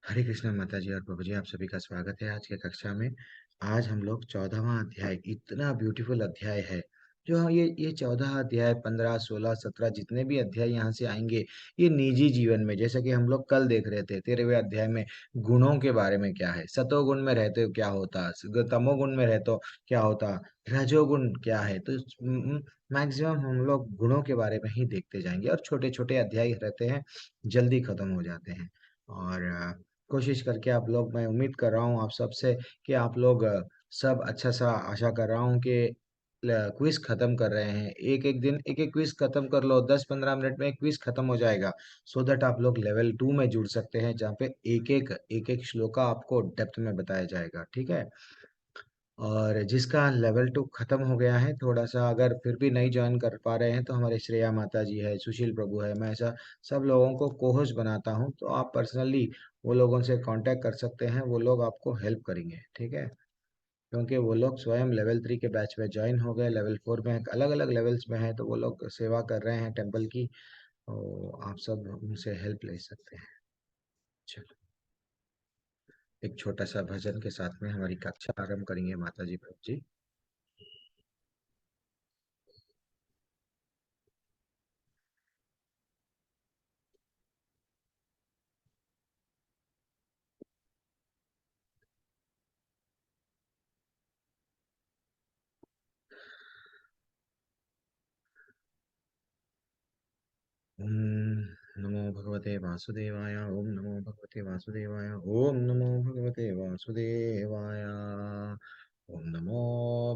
हरे कृष्णा माता जी और प्रभु जी, आप सभी का स्वागत है आज के कक्षा में। आज हम लोग 14वां अध्याय, इतना ब्यूटीफुल अध्याय है। जो ये 14 अध्याय, 15, 16, 17 जितने भी अध्याय यहाँ से आएंगे, ये निजी जीवन में, जैसे कि हम लोग कल देख रहे थे 13वें अध्याय में, गुणों के बारे में क्या है, सतोगुण में रहते हो क्या होता, तमोगुण में रहते हो क्या होता, रजोगुण क्या है। तो मैक्सिमम हम लोग गुणों के बारे में ही देखते जाएंगे, और छोटे छोटे अध्याय रहते हैं, जल्दी खत्म हो जाते हैं। और कोशिश करके आप लोग, मैं उम्मीद कर रहा हूँ आप सबसे कि आप लोग सब अच्छा सा, आशा कर रहा हूँ कि क्विज खत्म कर रहे हैं। एक एक दिन एक एक क्विज खत्म कर लो, 10-15 मिनट में एक क्विज खत्म हो जाएगा। सो दैट आप लोग लेवल 2 में जुड़ सकते हैं, जहाँ पे एक एक श्लोका आपको डेप्थ में बताया जाएगा, ठीक है। और जिसका लेवल 2 खत्म हो गया है, थोड़ा सा अगर फिर भी नहीं ज्वाइन कर पा रहे हैं, तो हमारे श्रेया माता जी है, सुशील प्रभु है, मैं ऐसा सब लोगों को कोहोस्ट बनाता हूँ, तो आप पर्सनली वो लोगों से कांटेक्ट कर सकते हैं, वो लोग आपको हेल्प करेंगे, ठीक है। क्योंकि वो लोग स्वयं लेवल 3 के बैच में ज्वाइन हो गए, लेवल 4 में अलग अलग लेवल्स में है, तो वो लोग सेवा कर रहे हैं टेम्पल की। तो आप सब उनसे हेल्प ले सकते हैं। चलो, एक छोटा सा भजन के साथ में हमारी कक्षा आरंभ करेंगे माता जी, प्रभु जी। ओम नमो भगवते वासुदेवाय, ओम नमो भगवते वासुदेवाय, ओम नमो भगवते वासुदेवाय, ओम नमो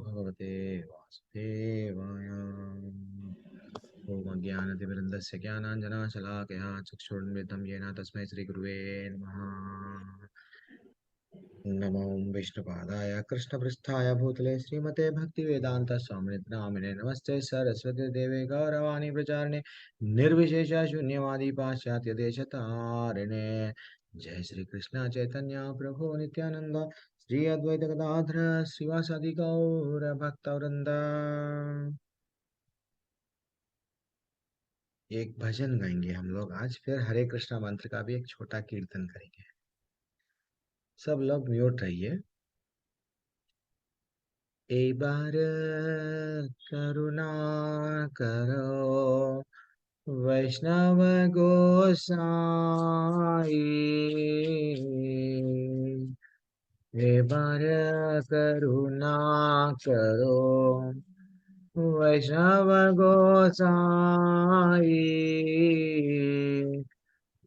भगवते वासुदेवाय। ओम अज्ञानतिमिरन्दस्य ज्ञानाञ्जनशलाकया चक्षुरुन्मिलितं येन तस्मै श्रीगुरुवे नमः। नमो विष्णुपादाय कृष्णपृष्ठाय भूतले श्रीमते भक्तिवेदांत स्वामिने नामिने नमस्ते सरस्वती देवे गौरवाणी प्रचारिणे निर्विशेष शून्यवादी पाश्चात्य देशतारिणे। जय श्री कृष्ण चैतन्य प्रभु नित्यानंद, श्री अद्वैत गदाधर श्रीवासादि गौर भक्तवृंद। एक भजन गाएंगे हम लोग आज, फिर हरे कृष्णा मंत्र का भी एक छोटा कीर्तन करेंगे। सब लोग म्यूट रहिए। एक बार करुणा करो, वैष्णव गोसाई। एक बार करुणा करो, वैष्णव गोसाई।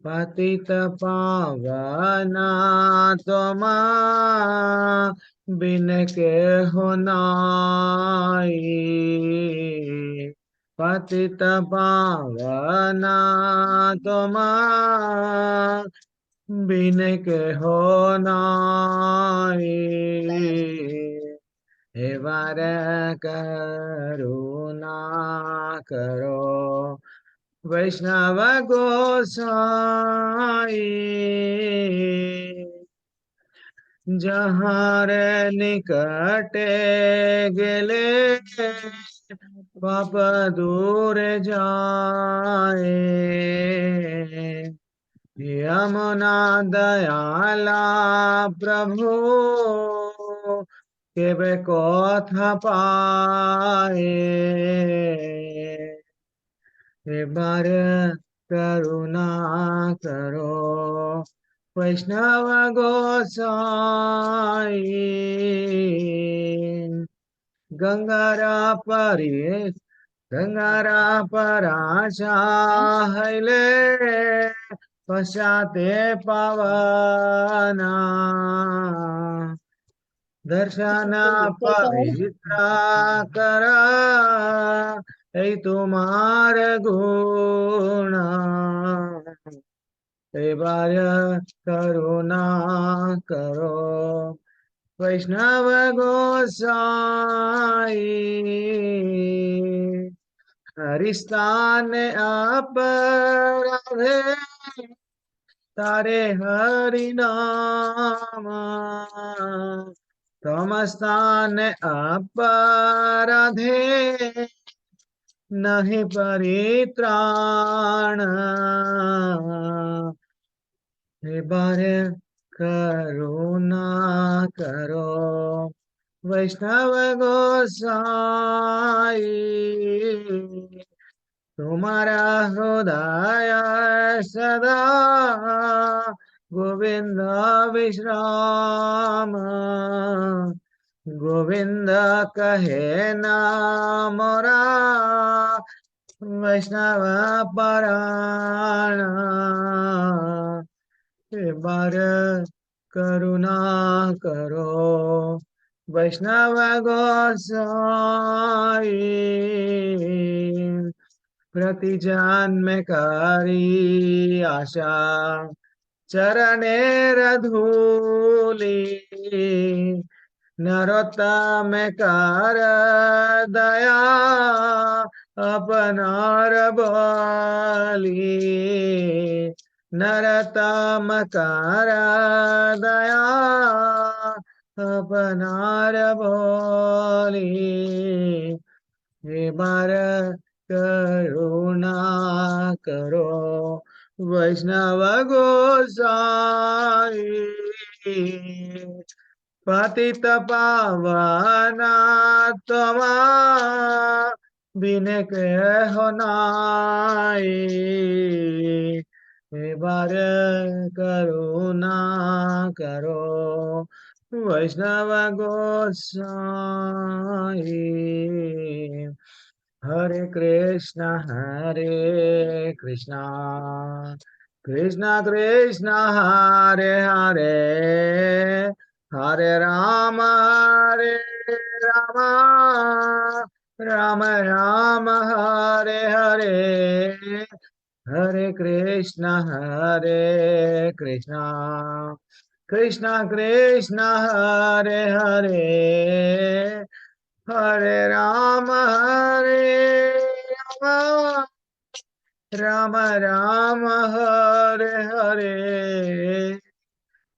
पतित पावना तुम बिन के हो नाई। पतित पावना तुम बिन के हो नाई। हे बार करुणा करो, वैष्णव गोसाई। जहाँ निकटे गेले, पाप दूर जाए। यमुना दयाला प्रभु, केवे कथा पाए। एक बार करुणा करो, वैष्णव गोसाई। गंगारा परी, गंगारा पराशा हैले, पश्चाते पावना। दर्शन पवित्र करा, ऐ तुम्हार गुण। हे बार करुणा करो, वैष्णव गोसाई। हरिस्तान अपराधे, तारे हरि नाम। तमस्तान अपराधे, नहीं परित्राण। हे बार करुणा करो। वैष्णव गोसाई तुम्हारा हृदय सदा गोविंद विश्राम। गोविंद कहे नाम मोरा वैष्णव परायण। एक बार करुणा करो वैष्णव गोसाई प्रति जन्म कारी आशा चरणेर धूली नरोत्तम कर दया अपनार बली। नरोत्तम कर दया अपनार बोली। हे बार करुणा करो वैष्णव गोसाई पतित पावना तमा बिन के हो नाई। हे बार करुणा करो वैष्णव गोसाई। हरे कृष्णा कृष्णा कृष्णा हरे हरे हरे राम राम राम हरे हरे। हरे कृष्णा कृष्णा कृष्णा हरे हरे हरे राम राम राम हरे हरे।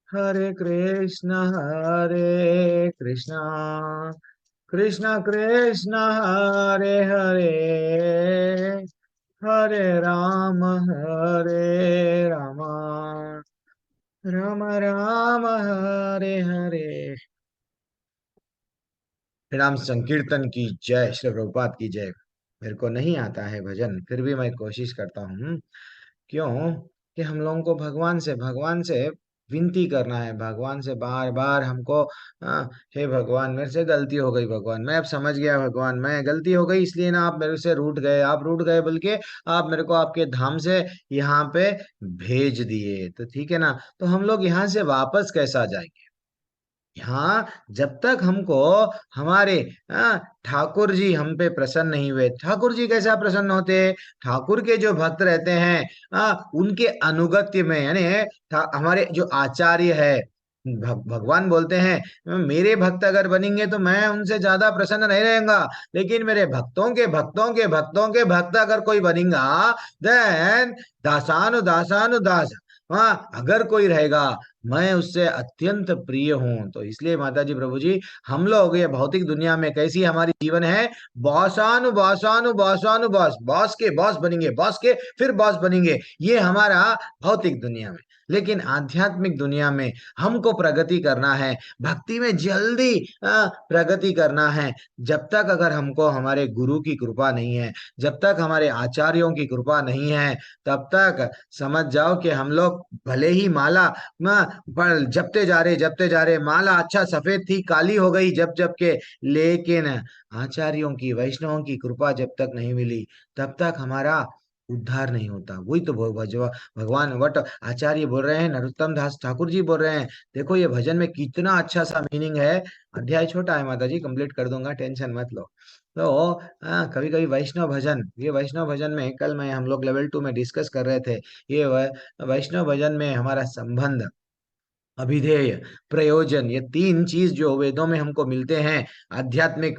हरे कृष्णा कृष्णा कृष्णा हरे हरे हरे राम राम राम हरे हरे। राम संकीर्तन की जय। श्री प्रभुपाद की जय। मेरे को नहीं आता है भजन, फिर भी मैं कोशिश करता हूँ। क्यों कि हम लोगों को भगवान से विनती करना है, भगवान से बार बार हमको हे भगवान मेरे से गलती हो गई, भगवान मैं अब समझ गया, भगवान मैं गलती हो गई, इसलिए ना आप मेरे से रूठ गए, आप रूठ गए बल्कि आप मेरे को आपके धाम से यहाँ पे भेज दिए, तो ठीक है ना। तो हम लोग यहाँ से वापस कैसा जाएंगे? यहाँ जब तक हमको हमारे ठाकुर जी हम पे प्रसन्न नहीं हुए। ठाकुर जी कैसा प्रसन्न होते? ठाकुर के जो भक्त रहते हैं उनके अनुगत्य में, यानी हमारे जो आचार्य है, भगवान बोलते हैं मेरे भक्त अगर बनेंगे तो मैं उनसे ज्यादा प्रसन्न नहीं रहेगा, लेकिन मेरे भक्तों के भक्त अगर कोई बनेगा देन दासानु दासानु दास, हाँ अगर कोई रहेगा मैं उससे अत्यंत प्रिय हूं। तो इसलिए माता जी प्रभु जी हम लोग ये भौतिक दुनिया में कैसी हमारी जीवन है, बॉस बॉस के बॉस बनेंगे, बॉस के फिर बॉस बनेंगे, ये हमारा भौतिक दुनिया में। लेकिन आध्यात्मिक दुनिया में हमको प्रगति करना है, भक्ति में जल्दी प्रगति करना है। जब तक अगर हमको हमारे गुरु की कृपा नहीं है, जब तक हमारे आचार्यों की कृपा नहीं है, तब तक समझ जाओ कि हम लोग भले ही माला पर जपते जा रहे, माला अच्छा सफेद थी काली हो गई जब जब के, लेकिन आचार्यों की वैष्णवों की कृपा जब तक नहीं मिली तब तक हमारा उद्धार नहीं होता। वही तो भगवान वट आचार्य बोल रहे हैं, नरोत्तम दास ठाकुर जी बोल रहे हैं। देखो ये भजन में कितना अच्छा सा मीनिंग है। अध्याय छोटा है माता जी, कंप्लीट कर दूंगा, टेंशन मत लो। तो कभी कभी वैष्णव भजन, ये वैष्णव भजन में कल मैं हम लोग लेवल 2 में डिस्कस कर रहे थे। ये वैष्णव भजन में हमारा संबंध, अभिधेय, प्रयोजन, ये तीन चीज जो वेदों में हमको मिलते हैं, आध्यात्मिक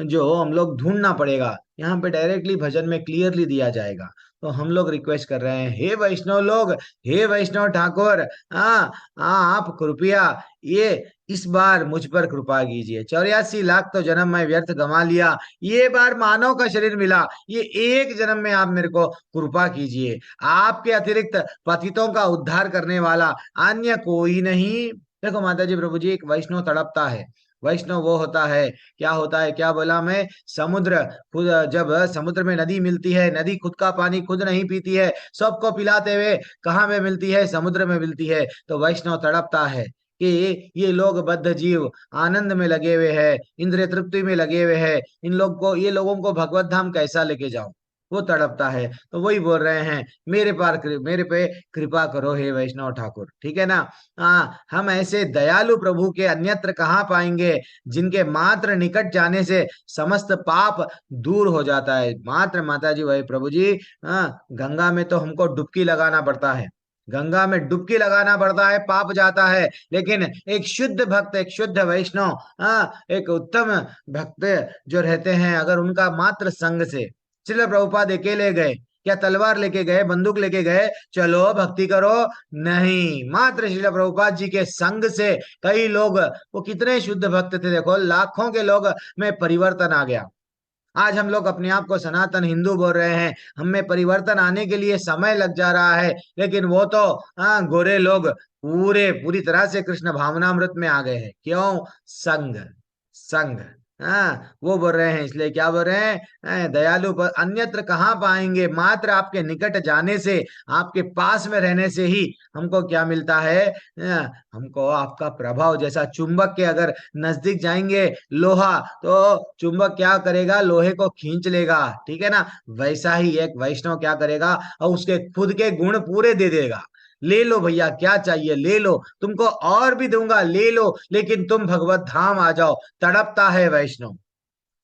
जो हम लोग ढूंढना पड़ेगा, यहाँ पे डायरेक्टली भजन में क्लियरली दिया जाएगा। तो हम लोग रिक्वेस्ट कर रहे हैं, हे वैष्णव लोग, हे वैष्णव ठाकुर, हाँ हाँ, आप कृपया ये इस बार मुझ पर कृपा कीजिए। 84 लाख तो जन्म मैं व्यर्थ गंवा लिया, ये बार मानव का शरीर मिला, ये एक जन्म में आप मेरे को कृपा कीजिए। आपके अतिरिक्त पतितों का उद्धार करने वाला अन्य कोई नहीं। देखो माता जी, प्रभु जी, एक वैष्णव तड़पता है। वैष्णव वो होता है, क्या होता है, क्या बोला मैं, समुद्र खुद, जब समुद्र में नदी मिलती है, नदी खुद का पानी खुद नहीं पीती है, सबको पिलाते हुए कहाँ में मिलती है, समुद्र में मिलती है। तो वैष्णव तड़पता है कि ये लोग बद्ध जीव आनंद में लगे हुए हैं, इंद्रिय तृप्ति में लगे हुए हैं, इन लोग को, ये लोगों को भगवत धाम कैसा लेके जाऊं। वो तड़पता है, तो वही बोल रहे हैं, मेरे पे कृपा करो हे वैष्णव ठाकुर, ठीक है ना। हम ऐसे दयालु प्रभु के अन्यत्र कहाँ पाएंगे, जिनके मात्र निकट जाने से समस्त पाप दूर हो जाता है। मात्र माता जी, वही प्रभु जी, गंगा में तो हमको डुबकी लगाना पड़ता है, गंगा में डुबकी लगाना पड़ता है, पाप जाता है। लेकिन एक शुद्ध भक्त, एक शुद्ध वैष्णव, एक उत्तम भक्त जो रहते हैं, अगर उनका मात्र संग से, श्रील प्रभुपाद अकेले गए क्या, तलवार लेके गए, बंदूक लेके गए, चलो भक्ति करो, नहीं, मात्र श्रील प्रभुपाद जी के संग से कई लोग, वो कितने शुद्ध भक्त थे, देखो लाखों के लोग में परिवर्तन आ गया। आज हम लोग अपने आप को सनातन हिंदू बोल रहे हैं, हमें परिवर्तन आने के लिए समय लग जा रहा है, लेकिन वो तो गोरे लोग पूरी तरह से कृष्ण भावनामृत में आ गए हैं। क्यों? संग, संग। वो बोल रहे हैं, इसलिए क्या बोल रहे हैं, दयालु पर अन्यत्र कहाँ पाएंगे, मात्र आपके निकट जाने से, आपके पास में रहने से ही हमको क्या मिलता है, हमको आपका प्रभाव, जैसा चुंबक के अगर नजदीक जाएंगे लोहा, तो चुंबक क्या करेगा, लोहे को खींच लेगा, ठीक है ना। वैसा ही एक वैष्णव क्या करेगा, और उसके खुद के गुण पूरे दे देगा। ले लो भैया, क्या चाहिए ले लो, तुमको और भी दूंगा, ले लो, लेकिन तुम भगवत धाम आ जाओ। तड़पता है वैष्णव,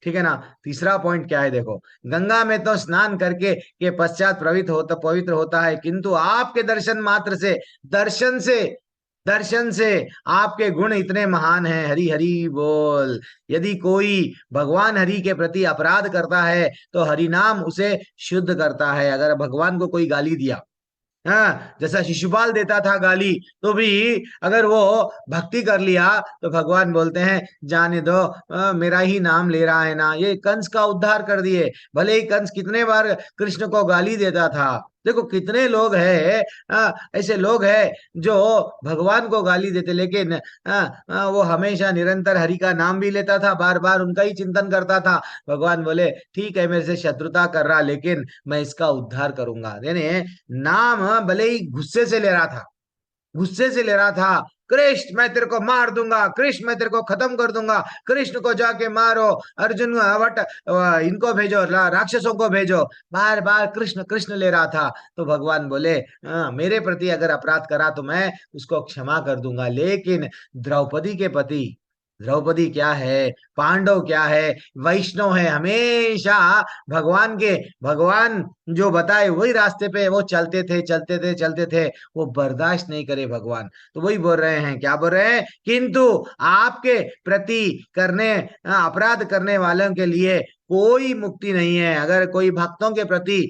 ठीक है ना। तीसरा पॉइंट क्या है, देखो, गंगा में तो स्नान करके के पश्चात पवित्र होता है, किंतु आपके दर्शन मात्र से, दर्शन से, दर्शन से आपके गुण इतने महान हैं, हरि हरि बोल। यदि कोई भगवान हरि के प्रति अपराध करता है, तो हरि नाम उसे शुद्ध करता है। अगर भगवान को कोई गाली दिया, हाँ, जैसा शिशुपाल देता था गाली, तो भी अगर वो भक्ति कर लिया, तो भगवान बोलते हैं जाने दो, मेरा ही नाम ले रहा है ना। ये कंस का उद्धार कर दिए, भले ही कंस कितने बार कृष्ण को गाली देता था। देखो कितने लोग हैं, ऐसे लोग हैं जो भगवान को गाली देते, लेकिन वो हमेशा निरंतर हरि का नाम भी लेता था, बार बार उनका ही चिंतन करता था। भगवान बोले ठीक है, मेरे से शत्रुता कर रहा, लेकिन मैं इसका उद्धार करूंगा। यानी नाम भले ही गुस्से से ले रहा था, गुस्से से ले रहा था, कृष्ण मैं तेरे को मार दूंगा, कृष्ण मैं तेरे को खत्म कर दूंगा, कृष्ण को जाके मारो, अर्जुन वट इनको भेजो, राक्षसों को भेजो, बार बार कृष्ण कृष्ण ले रहा था। तो भगवान बोले, मेरे प्रति अगर अपराध करा तो मैं उसको क्षमा कर दूंगा, लेकिन द्रौपदी के पति, द्रौपदी क्या है, पांडव क्या है, वैष्णव है, हमेशा भगवान के, भगवान जो बताए वही रास्ते पे वो चलते थे, चलते थे, चलते थे, वो बर्दाश्त नहीं करे भगवान। तो वही बोल रहे हैं, क्या बोल रहे हैं, किंतु आपके प्रति करने, अपराध करने वालों के लिए कोई मुक्ति नहीं है। अगर कोई भक्तों के प्रति,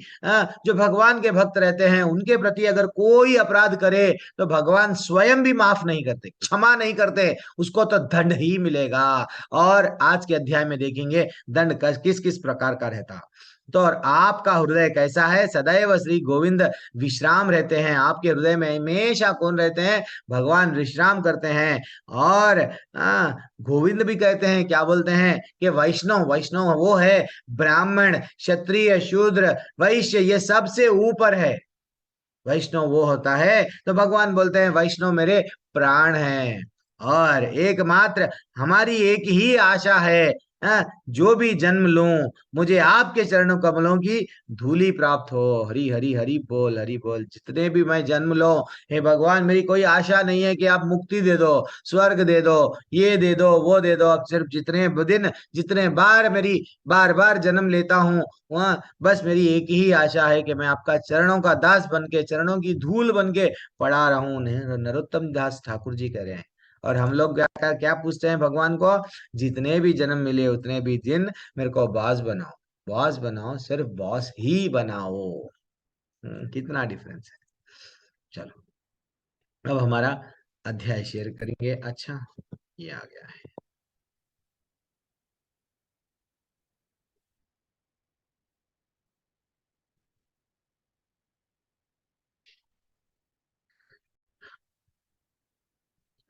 जो भगवान के भक्त रहते हैं उनके प्रति अगर कोई अपराध करे, तो भगवान स्वयं भी माफ नहीं करते, क्षमा नहीं करते, उसको तो दंड ही मिलेगा। और आज के अध्याय में देखेंगे दंड किस किस प्रकार का रहता। तो और आपका हृदय कैसा है, सदैव श्री गोविंद विश्राम रहते हैं आपके हृदय में, हमेशा कौन रहते हैं, भगवान विश्राम करते हैं। और गोविंद भी कहते हैं, क्या बोलते हैं कि वैष्णव, वैष्णव वो है ब्राह्मण, क्षत्रिय, शूद्र, वैश्य, ये सबसे ऊपर है। वैष्णव वो होता है, तो भगवान बोलते हैं वैष्णव मेरे प्राण हैं। और एकमात्र हमारी एक ही आशा है, जो भी जन्म लूं, मुझे आपके चरणों कमलों की धूली प्राप्त हो। हरि हरि हरि बोल, हरि बोल। जितने भी मैं जन्म लो, हे भगवान, मेरी कोई आशा नहीं है कि आप मुक्ति दे दो, स्वर्ग दे दो, ये दे दो, वो दे दो। अब सिर्फ जितने दिन, जितने बार मेरी बार बार जन्म लेता हूँ, वहाँ बस मेरी एक ही आशा है कि मैं आपका चरणों का दास बन के, चरणों की धूल बन के पड़ा रहूं। नरोत्तम दास ठाकुर जी कह रहे हैं। और हम लोग क्या क्या क्या पूछते हैं भगवान को, जितने भी जन्म मिले उतने भी दिन मेरे को बॉस बनाओ, बॉस बनाओ, सिर्फ बॉस ही बनाओ। कितना डिफरेंस है। चलो, अब हमारा अध्याय शेयर करेंगे। अच्छा, ये आ गया है।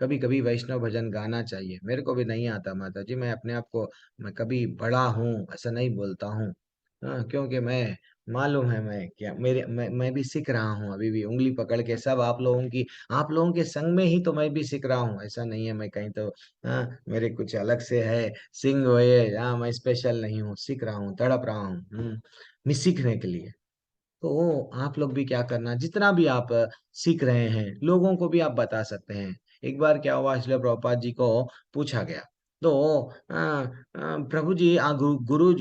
कभी कभी वैष्णव भजन गाना चाहिए। मेरे को भी नहीं आता माता जी, मैं अपने आप को, मैं कभी बड़ा हूँ ऐसा नहीं बोलता हूँ। हाँ, क्योंकि मैं, मालूम है मैं क्या, मैं भी सीख रहा हूँ अभी भी, उंगली पकड़ के सब आप लोगों की, आप लोगों के संग में ही तो मैं भी सीख रहा हूँ। ऐसा नहीं है मैं कहीं तो, हाँ, मेरे कुछ अलग से है सिंग हुए, हाँ, मैं स्पेशल नहीं हूँ, सीख रहा हूँ, तड़प रहा हूँ, मैं सीखने के लिए। तो आप लोग भी क्या करना, जितना भी आप सीख रहे हैं लोगों को भी आप बता सकते हैं। एक बार क्या हुआ, श्रील प्रभुपाद जी को पूछा गया, तो प्रभु जी, गुरु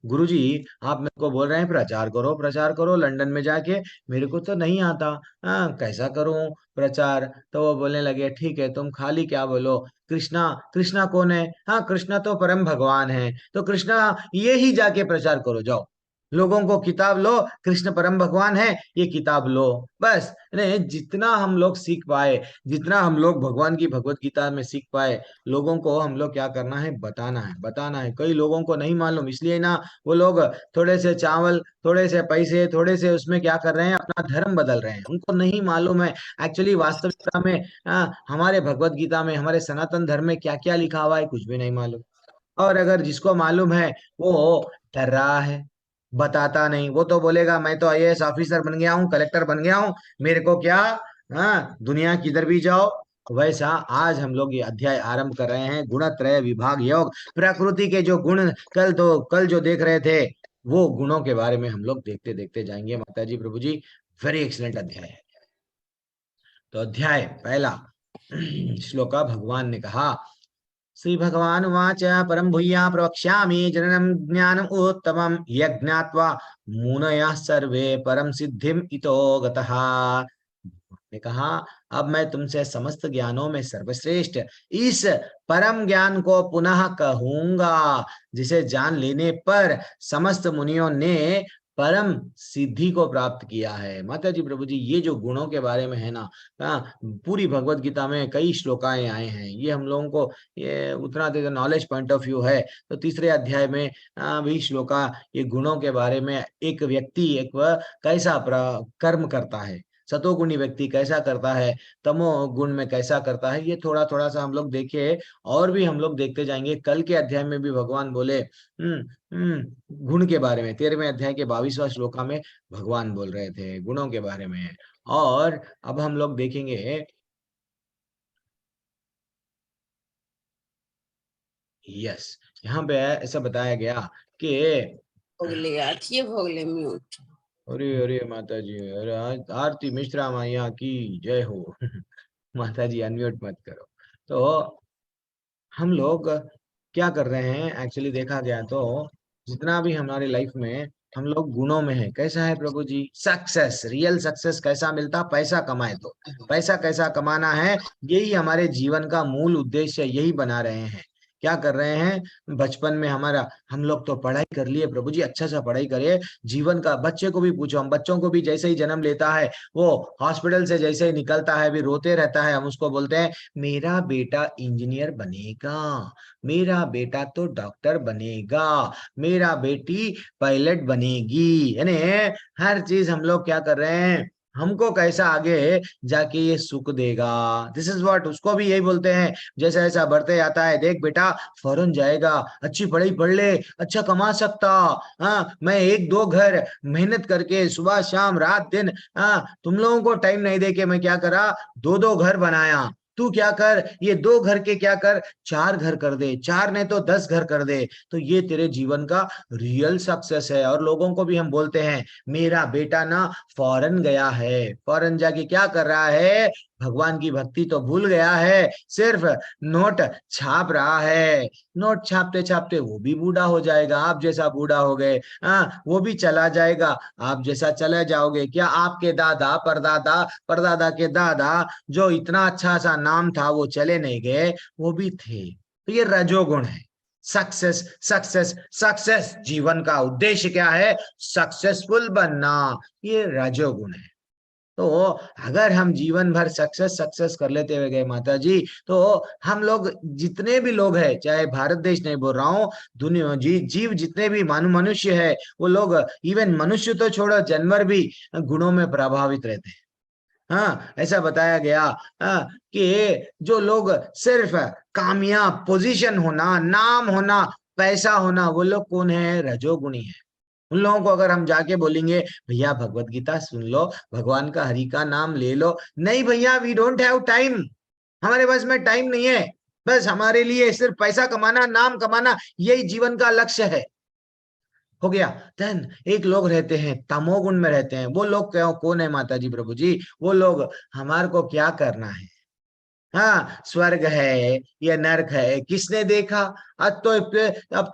गुरु जी, आप मेरे को बोल रहे हैं प्रचार करो प्रचार करो लंदन में जाके, मेरे को तो नहीं आता, कैसा करूं प्रचार। तो वो बोलने लगे, ठीक है, तुम खाली क्या बोलो, कृष्णा, कृष्णा कौन है, हाँ, कृष्णा तो परम भगवान है, तो कृष्णा ये ही जाके प्रचार करो, जाओ, लोगों को किताब लो, कृष्ण परम भगवान है, ये किताब लो, बस। नहीं, जितना हम लोग सीख पाए, जितना हम लोग भगवान की भगवत गीता में सीख पाए, लोगों को हम लोग क्या करना है, बताना है, बताना है। कई लोगों को नहीं मालूम, इसलिए ना वो लोग थोड़े से चावल, थोड़े से पैसे, थोड़े से उसमें क्या कर रहे हैं, अपना धर्म बदल रहे हैं, उनको नहीं मालूम है एक्चुअली वास्तविकता में, हमारे भगवत गीता में, हमारे सनातन धर्म में क्या क्या लिखा हुआ है, कुछ भी नहीं मालूम। और अगर जिसको मालूम है, वो डर रहा है, बताता नहीं। वो तो बोलेगा मैं तो आईएएस ऑफिसर बन गया हूँ, कलेक्टर बन गया हूँ, मेरे को क्या, हाँ, दुनिया किधर भी जाओ। वैसा आज हम लोग ये अध्याय आरंभ कर रहे हैं, गुणत्रय विभाग योग, प्रकृति के जो गुण कल जो देख रहे थे, वो गुणों के बारे में हम लोग देखते देखते जाएंगे माता जी, प्रभु जी। वेरी एक्सलेंट अध्याय है। तो अध्याय पहला, श्लोका भगवान ने कहा, श्री भगवान उवाच, परम भूया प्रवक्ष्यामि जननम ज्ञानम उत्तमम यज्ञात्वा मुनयः सर्वे परम सिद्धिम इतो गतः। ने कहा, अब मैं तुमसे समस्त ज्ञानों में सर्वश्रेष्ठ इस परम ज्ञान को पुनः कहूंगा, जिसे जान लेने पर समस्त मुनियों ने परम सिद्धि को प्राप्त किया है। माता जी, प्रभु जी, ये जो गुणों के बारे में है ना, पूरी भगवत गीता में कई श्लोकाएं आए हैं, ये हम लोगों को ये उतना देर नॉलेज पॉइंट ऑफ व्यू है। तो तीसरे अध्याय में भी श्लोका, ये गुणों के बारे में, एक व्यक्ति एक वह कैसा कर्म करता है, सतोगुणी व्यक्ति कैसा करता है, तमो गुण में कैसा करता है, ये थोड़ा थोड़ा सा हम लोग देखे, और भी हम लोग देखते जाएंगे। कल के अध्याय में भी भगवान बोले, गुण के बारे में, 13वें अध्याय के 22वां श्लोका में भगवान बोल रहे थे गुणों के बारे में। और अब हम लोग देखेंगे, यस, यहाँ पे ऐसा बताया गया कि, भोगले आठिए भोगले म्यूट। अरे अरे माता जी, अरे आरती मिश्रा मैया की जय हो। माता जी अनम्यूट मत करो। तो हम लोग क्या कर रहे हैं, एक्चुअली देखा गया तो जितना भी हमारे लाइफ में हम लोग गुणों में है, कैसा है प्रभु जी, सक्सेस, रियल सक्सेस कैसा मिलता, पैसा कमाए तो, पैसा कैसा कमाना है, यही हमारे जीवन का मूल उद्देश्य, यही बना रहे हैं। क्या कर रहे हैं, बचपन में हमारा, हम लोग तो पढ़ाई कर लिए प्रभु जी, अच्छा सा पढ़ाई करे, जीवन का, बच्चे को भी पूछो, हम बच्चों को भी जैसे ही जन्म लेता है, वो हॉस्पिटल से जैसे ही निकलता है भी रोते रहता है, हम उसको बोलते हैं मेरा बेटा इंजीनियर बनेगा, मेरा बेटा तो डॉक्टर बनेगा, मेरा बेटी पायलट बनेगी, यानी हर चीज हम लोग क्या कर रहे हैं, हमको कैसा आगे जाके ये सुख देगा, दिस इज व्हाट, उसको भी यही बोलते हैं। जैसा ऐसा बढ़ते जाता है, देख बेटा फॉरेन जाएगा, अच्छी पढ़ाई पढ़ ले, अच्छा कमा सकता, हाँ, मैं एक दो घर मेहनत करके सुबह शाम रात दिन, हाँ, तुम लोगों को टाइम नहीं दे के मैं क्या करा, दो दो घर बनाया, तू क्या कर, ये दो घर के क्या कर, चार घर कर दे, चार ने तो 10 घर कर दे, तो ये तेरे जीवन का रियल सक्सेस है। और लोगों को भी हम बोलते हैं, मेरा बेटा ना फॉरेन गया है, फॉरेन जाके क्या कर रहा है, भगवान की भक्ति तो भूल गया है, सिर्फ नोट छाप रहा है, नोट छापते छापते वो भी बूढ़ा हो जाएगा, आप जैसा बूढ़ा हो गए, हाँ, वो भी चला जाएगा, आप जैसा चले जाओगे। क्या आपके दादा परदादा, परदादा के दादा, जो इतना अच्छा सा नाम था, वो चले नहीं गए, वो भी थे। तो ये रजोगुण है। सक्सेस सक्सेस सक्सेस, जीवन का उद्देश्य क्या है? सक्सेसफुल बनना, ये रजोगुण है। तो अगर हम जीवन भर सक्सेस सक्सेस कर लेते हुए गए माता जी, तो हम लोग जितने भी लोग हैं, चाहे भारत देश नहीं बोल रहा हूं, दुनिया जीव जितने भी मनुष्य है, वो लोग, इवन मनुष्य तो छोड़ो, जानवर भी गुणों में प्रभावित रहते हैं। हाँ, ऐसा बताया गया कि जो लोग सिर्फ कामयाब, पोजीशन होना, नाम होना, पैसा होना, वो लोग कौन है? रजोगुणी है। उन लोगों को अगर हम जाके बोलेंगे भैया भगवत गीता सुन लो, भगवान का हरि का नाम ले लो, नहीं भैया, वी डोंट हैव टाइम, हमारे पास में टाइम नहीं है, बस हमारे लिए सिर्फ पैसा कमाना, नाम कमाना, यही जीवन का लक्ष्य है, हो गया। देन एक लोग रहते हैं तमोगुण में रहते हैं, वो लोग क्यों, कौन है माता जी, प्रभु जी? वो लोग, हमारे को क्या करना है? हाँ, स्वर्ग है या नरक है, किसने देखा? अब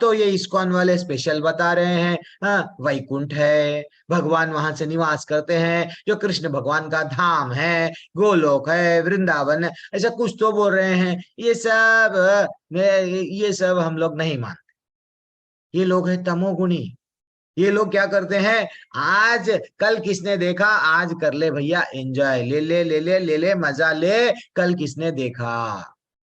तो ये इस्कॉन वाले स्पेशल बता रहे हैं, हाँ, वैकुंठ है, भगवान वहां से निवास करते हैं, जो कृष्ण भगवान का धाम है, गोलोक है, वृंदावन है, ऐसा कुछ तो बोल रहे हैं। ये सब हम लोग नहीं मानते। ये लोग है तमोगुणी। ये लोग क्या करते हैं? आज कल किसने देखा, आज कर ले भैया एंजॉय, ले ले ले ले ले ले, मजा ले, कल किसने देखा,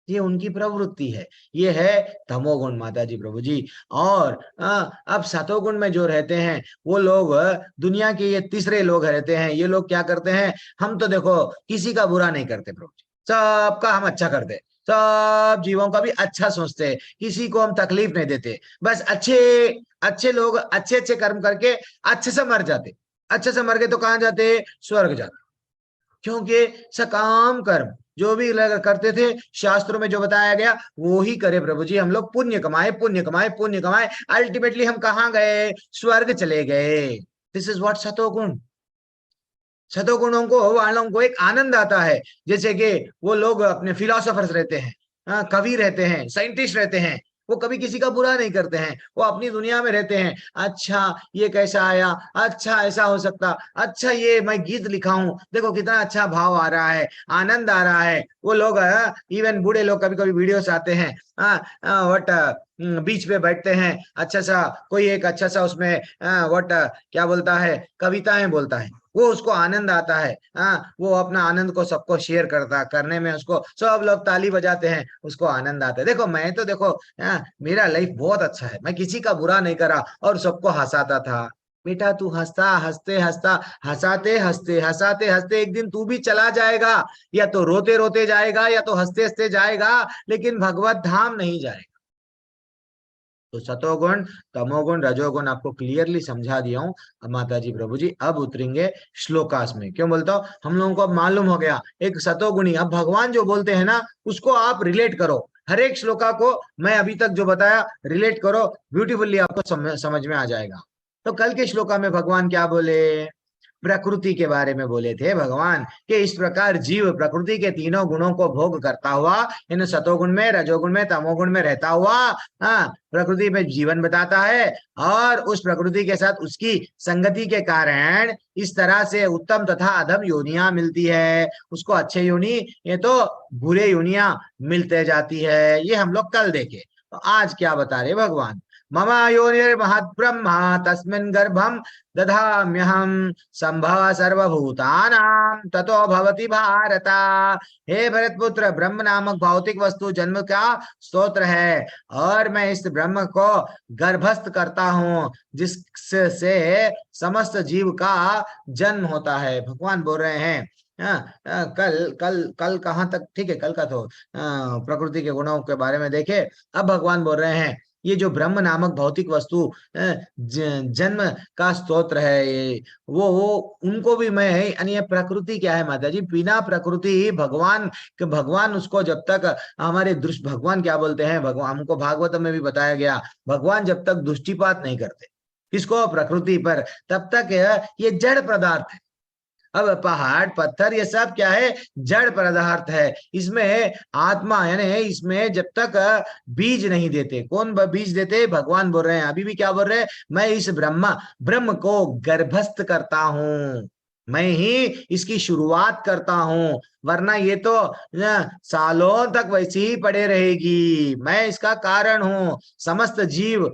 ये उनकी प्रवृत्ति है। ये है तमोगुण माता जी, प्रभु जी। और अब सतोगुण में जो रहते हैं, वो लोग दुनिया के ये तीसरे लोग रहते हैं। ये लोग क्या करते हैं? हम तो देखो किसी का बुरा नहीं करते प्रभु जी, सबका हम अच्छा करते, सब जीवों का भी अच्छा सोचते हैं, किसी को हम तकलीफ नहीं देते, बस अच्छे अच्छे लोग अच्छे अच्छे कर्म करके अच्छे से मर जाते। अच्छे से मर गए तो कहाँ जाते? स्वर्ग जाते। क्योंकि सकाम कर्म जो भी करते थे, शास्त्रों में जो बताया गया वो ही करे प्रभु जी। हम लोग पुण्य कमाए, पुण्य कमाए, पुण्य कमाए, अल्टीमेटली हम कहाँ गए? स्वर्ग चले गए। दिस इज व्हाट सतोगुण। सतोगुणों को वालों को एक आनंद आता है, जैसे कि वो लोग अपने फिलोसोफर्स रहते हैं, कवि रहते हैं, साइंटिस्ट रहते हैं, वो कभी किसी का बुरा नहीं करते हैं, वो अपनी दुनिया में रहते हैं। अच्छा ये कैसा आया, अच्छा ऐसा हो सकता, अच्छा ये मैं गीत लिखा हूं, देखो कितना अच्छा भाव आ रहा है, आनंद आ रहा है। वो लोग इवन बूढ़े लोग कभी कभी वीडियोस आते हैं, वट बीच पे बैठते हैं, अच्छा सा कोई एक अच्छा सा उसमें वट क्या बोलता है, कविताएं बोलता है, वो उसको आनंद आता है। हाँ, वो अपना आनंद को सबको शेयर करता, करने में उसको सब लोग ताली बजाते हैं, उसको आनंद आता है। देखो मैं तो देखो, मेरा लाइफ बहुत अच्छा है, मैं किसी का बुरा नहीं करा और सबको हंसाता था। बेटा तू हंसता हंसते हंसता, हंसाते हंसते हंसाते हंसते एक दिन तू भी चला जाएगा, या तो रोते रोते जाएगा या तो हंसते हंसते जाएगा, लेकिन भगवत धाम नहीं जाएगा। तो सतोगुण, तमोगुण, रजोगुण आपको क्लियरली समझा दिया हूं। अब माता जी प्रभु जी अब उतरेंगे श्लोकास में। क्यों बोलता हूं? हम लोगों को अब मालूम हो गया एक सतोगुणी, अब भगवान जो बोलते हैं ना, उसको आप रिलेट करो, हर एक श्लोका को मैं अभी तक जो बताया रिलेट करो, ब्यूटीफुल्ली आपको समझ में आ जाएगा। तो कल के श्लोका में भगवान क्या बोले? प्रकृति के बारे में बोले थे भगवान कि इस प्रकार जीव प्रकृति के तीनों गुणों को भोग करता हुआ, इन सतोगुण में, रजोगुण में, तमोगुण में रहता हुआ, हाँ, प्रकृति में जीवन बताता है, और उस प्रकृति के साथ उसकी संगति के कारण इस तरह से उत्तम तथा अधम योनियां मिलती है उसको। अच्छे योनि, ये तो बुरे योनियां मिलते जाती है। ये हम लोग कल देखे। तो आज क्या बता रहे भगवान? मम योनिर्महद्ब्रह्म तस्मिन् गर्भम दधाम्यहम संभव सर्वभूतानां ततो भवति भारत। हे भरत पुत्र, ब्रह्म नामक भौतिक वस्तु जन्म का स्तोत्र है, और मैं इस ब्रह्म को गर्भस्थ करता हूं, जिससे समस्त जीव का जन्म होता है। भगवान बोल रहे हैं, कल कल कल कहाँ तक, ठीक है, कल का तो प्रकृति के गुणों के बारे में देखे। अब भगवान बोल रहे हैं ये जो ब्रह्म नामक भौतिक वस्तु जन्म का स्तोत्र है, ये वो उनको भी मैं, यानी ये प्रकृति क्या है माता जी? बिना प्रकृति भगवान के, भगवान उसको जब तक हमारे दृष्टि, भगवान क्या बोलते हैं, भगवान हमको भागवत में भी बताया गया, भगवान जब तक दृष्टिपात नहीं करते किसको? प्रकृति पर, तब तक ये जड़ पदार्थ है। अब पहाड़ पत्थर ये सब क्या है? जड़ पदार्थ है। इसमें आत्मा, यानी इसमें जब तक बीज नहीं देते, कौन बीज देते? भगवान बोल रहे हैं, अभी भी क्या बोल रहे हैं? मैं इस ब्रह्म को गर्भस्थ करता हूं। मैं ही इसकी शुरुआत करता हूं, वरना ये तो सालों तक वैसी ही पड़े रहेगी। मैं इसका कारण हूं। समस्त जीव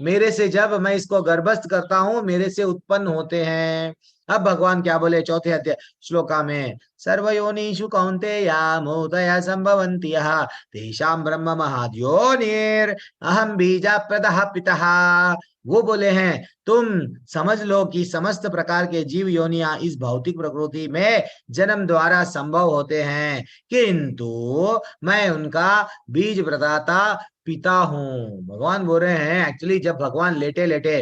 मेरे से, जब मैं इसको गर्भस्थ करता हूं, मेरे से उत्पन्न होते हैं। अब भगवान क्या बोले चौथे अध्याय श्लोका में, सर्वयोनिषु कौन्तेय मूर्तयः सम्भवन्ति यः तेषां ब्रह्म महाद्योनिर् अहम बीजा प्रदः पितः। वो बोले हैं, तुम समझ लो कि समस्त प्रकार के जीव योनियां इस भौतिक प्रकृति में जन्म द्वारा संभव होते हैं, किंतु मैं उनका बीज प्रदाता पिता हूं। भगवान बोल रहे हैं, एक्चुअली जब भगवान लेटे लेटे,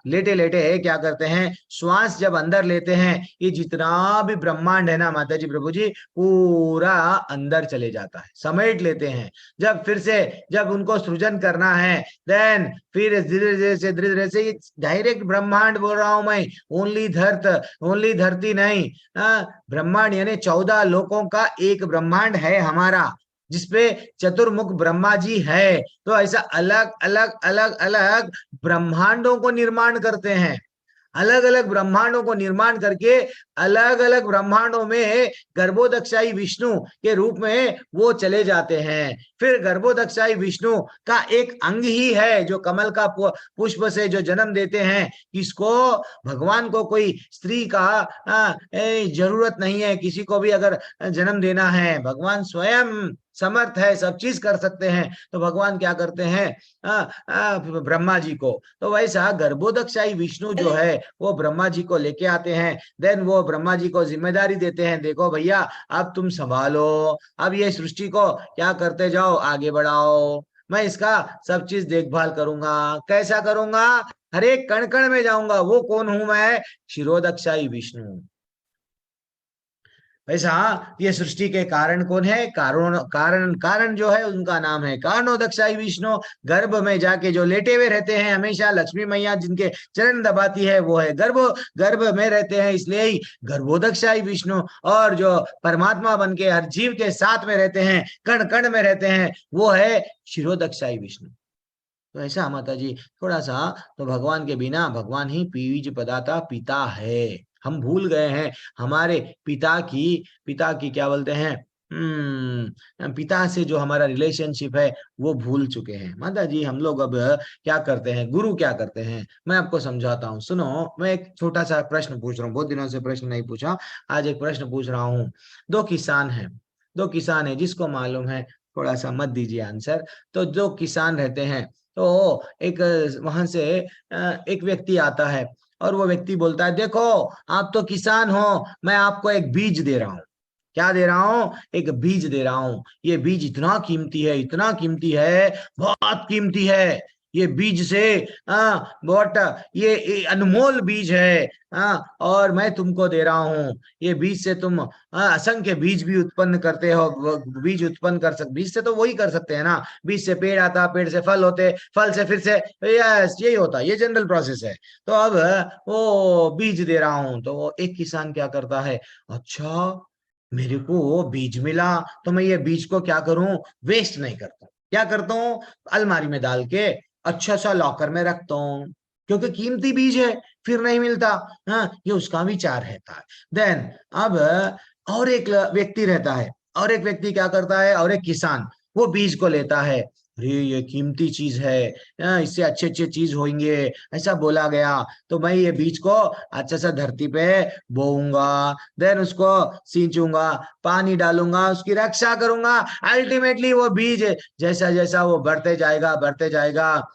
लेटे लेटे क्या करते हैं, श्वास जब अंदर लेते हैं, ये जितना भी ब्रह्मांड है ना माता जी प्रभु जी, पूरा अंदर चले जाता है, समेट लेते हैं। जब फिर से जब उनको सृजन करना है, देन फिर धीरे धीरे से ये डायरेक्ट ब्रह्मांड बोल रहा हूं मैं, ओनली धरती नहीं, ब्रह्मांड यानी 14 लोकों का एक ब्रह्मांड है हमारा, जिसपे चतुर्मुख ब्रह्मा जी है। तो ऐसा अलग अलग अलग अलग ब्रह्मांडों को निर्माण करते हैं, अलग अलग ब्रह्मांडों को निर्माण करके अलग अलग ब्रह्मांडों में गर्भोदक्षाई विष्णु के रूप में वो चले जाते हैं। फिर गर्भोदक्षाई विष्णु का एक अंग ही है जो कमल का पुष्प से जो जन्म देते हैं। किसको? भगवान को कोई स्त्री का जरूरत नहीं है। किसी को भी अगर जन्म देना है, भगवान स्वयं समर्थ है, सब चीज कर सकते हैं। तो भगवान क्या करते हैं, ब्रह्मा जी को, तो वैसा गर्भोदक्षाई विष्णु जो है वो ब्रह्मा जी को लेके आते हैं। देन वो ब्रह्मा जी को जिम्मेदारी देते हैं, देखो भैया अब तुम संभालो, अब ये सृष्टि को क्या करते जाओ, आगे बढ़ाओ, मैं इसका सब चीज देखभाल करूंगा। कैसा करूंगा? हर एक कण कण में जाऊंगा। वो कौन हूं मैं? क्षीरोदक्षाई विष्णु। ऐसा ये सृष्टि के कारण कौन है? कारण जो है उनका नाम है कारणोदक्षाई विष्णु। गर्भ में जाके जो लेटे हुए रहते हैं हमेशा, लक्ष्मी मैया जिनके चरण दबाती है वो है गर्भ में रहते हैं, इसलिए ही गर्भोदक्षाई विष्णु। और जो परमात्मा बन के हर जीव के साथ में रहते हैं, कण कण में रहते हैं, वो है क्षीरोदक्षाई विष्णु। तो ऐसा माता जी थोड़ा सा, तो भगवान के बिना, भगवान ही बीज प्रदाता पिता है। हम भूल गए हैं हमारे पिता की क्या बोलते हैं, पिता से जो हमारा रिलेशनशिप है वो भूल चुके हैं माता जी। हम लोग अब क्या करते हैं, गुरु क्या करते हैं, मैं आपको समझाता हूँ, सुनो। मैं एक छोटा सा प्रश्न पूछ रहा हूँ, बहुत दिनों से प्रश्न नहीं पूछा, आज एक प्रश्न पूछ रहा हूँ। दो किसान है जिसको मालूम है, थोड़ा सा मत दीजिए आंसर। तो जो किसान रहते हैं, तो एक वहां से एक व्यक्ति आता है और वो व्यक्ति बोलता है, देखो आप तो किसान हो, मैं आपको एक बीज दे रहा हूँ। क्या दे रहा हूं? एक बीज दे रहा हूं। ये बीज इतना कीमती है, इतना कीमती है, बहुत कीमती है। ये बीज से बहुत ये अनमोल बीज है। और मैं तुमको दे रहा हूं। ये बीज से तुम असंख्य बीज भी उत्पन्न करते हो। बीज उत्पन्न कर सकते, बीज से तो वही कर सकते हैं ना, बीज से पेड़ आता, पेड़ से फल होते, फल से फिर से, यस यही होता, ये जनरल प्रोसेस है। तो अब वो बीज दे रहा हूं, तो वो एक किसान क्या करता है, अच्छा मेरे को बीज मिला, तो मैं ये बीज को क्या करूं, वेस्ट नहीं करता। क्या करता हूं, अलमारी में डाल के अच्छा सा लॉकर में रखता हूं, क्योंकि कीमती बीज है, फिर नहीं मिलता। ये उसका विचार रहता है। देन अब और एक व्यक्ति रहता है, और एक व्यक्ति क्या करता है, और एक किसान वो बीज को लेता है, अरे ये कीमती चीज है, इससे अच्छे अच्छे चीज होंगे, ऐसा बोला गया, तो मैं ये बीज को अच्छा सा धरती पे बोऊंगा, देन उसको सींचूंगा, पानी डालूंगा, उसकी रक्षा करूंगा। अल्टीमेटली वो बीज जैसा जैसा वो बढ़ते जाएगा,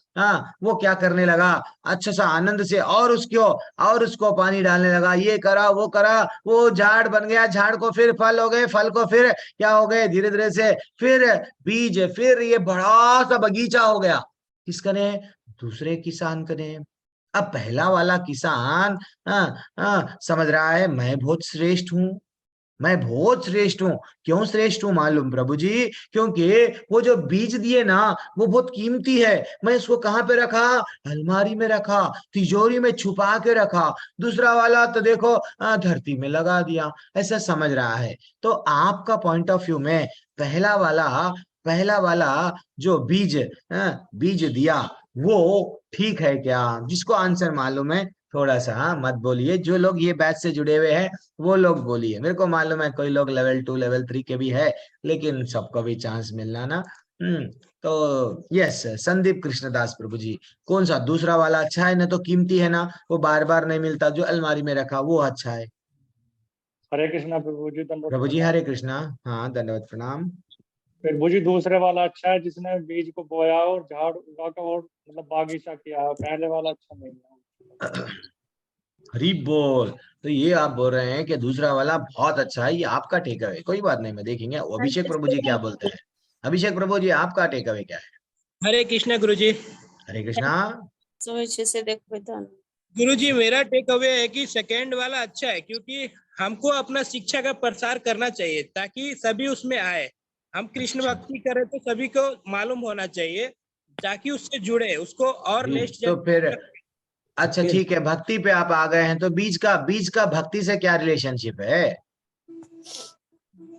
वो क्या करने लगा, अच्छा सा आनंद से और उसको पानी डालने लगा, ये करा वो करा, वो झाड़ बन गया, झाड़ को फिर फल हो गए, फल को फिर क्या हो गए, धीरे धीरे से फिर बीज, फिर ये बड़ा सा बगीचा हो गया। किसका ने? दूसरे किसान का ने। अब पहला वाला किसान समझ रहा है मैं बहुत श्रेष्ठ हूं, मैं बहुत श्रेष्ठ हूँ। क्यों श्रेष्ठ हूँ मालूम प्रभु जी? क्योंकि वो जो बीज दिए ना वो बहुत कीमती है। मैं इसको कहाँ पे रखा? अलमारी में रखा, तिजोरी में छुपा के रखा। दूसरा वाला तो देखो धरती में लगा दिया। ऐसा समझ रहा है। तो आपका पॉइंट ऑफ व्यू में पहला वाला जो बीज दिया वो ठीक है क्या? जिसको आंसर मालूम है थोड़ा सा हाँ मत बोलिए, जो लोग ये बैच से जुड़े हुए हैं वो लोग बोलिए। मेरे को मालूम है कोई लोग लेवल 2 लेवल 3 के भी है, लेकिन सबको भी चांस मिलना ना। तो यस संदीप कृष्णदास प्रभु जी, कौन सा दूसरा वाला अच्छा है ना, तो कीमती है ना, वो बार बार नहीं मिलता, जो अलमारी में रखा वो अच्छा है। हरे कृष्णा प्रभु जी, दंडवत प्रभु जी प्रणाम। हरे कृष्णा। हाँ दंडवत प्रणाम। प्रभु जी दूसरे वाला अच्छा है, जिसने बीज को बोया और झाड़ उगा कर और मतलब बागीचा किया है, पहले वाला अच्छा नहीं है। हरी बोल। तो ये आप बोल रहे हैं कि दूसरा वाला बहुत अच्छा है, ये आपका टेक अवे, कोई बात नहीं, मैं देखेंगे अभिषेक प्रभु जी क्या बोलते हैं। अभिषेक प्रभु जी आपका टेक अवे क्या है? हरे कृष्णा गुरुजी। हरे कृष्णा। सो अच्छे से देखो तो गुरुजी मेरा टेक अवे है कि सेकंड वाला अच्छा है, क्योंकि हमको अपना शिक्षा का प्रसार करना चाहिए ताकि सभी उसमें आए। हम कृष्ण अच्छा भक्ति करें तो सभी को मालूम होना चाहिए, ताकि उससे जुड़े, उसको और जी, नेक्स्ट तो फिर जनरेशन। अच्छा ठीक है, भक्ति पे आप आ गए हैं, तो बीज का भक्ति से क्या रिलेशनशिप है?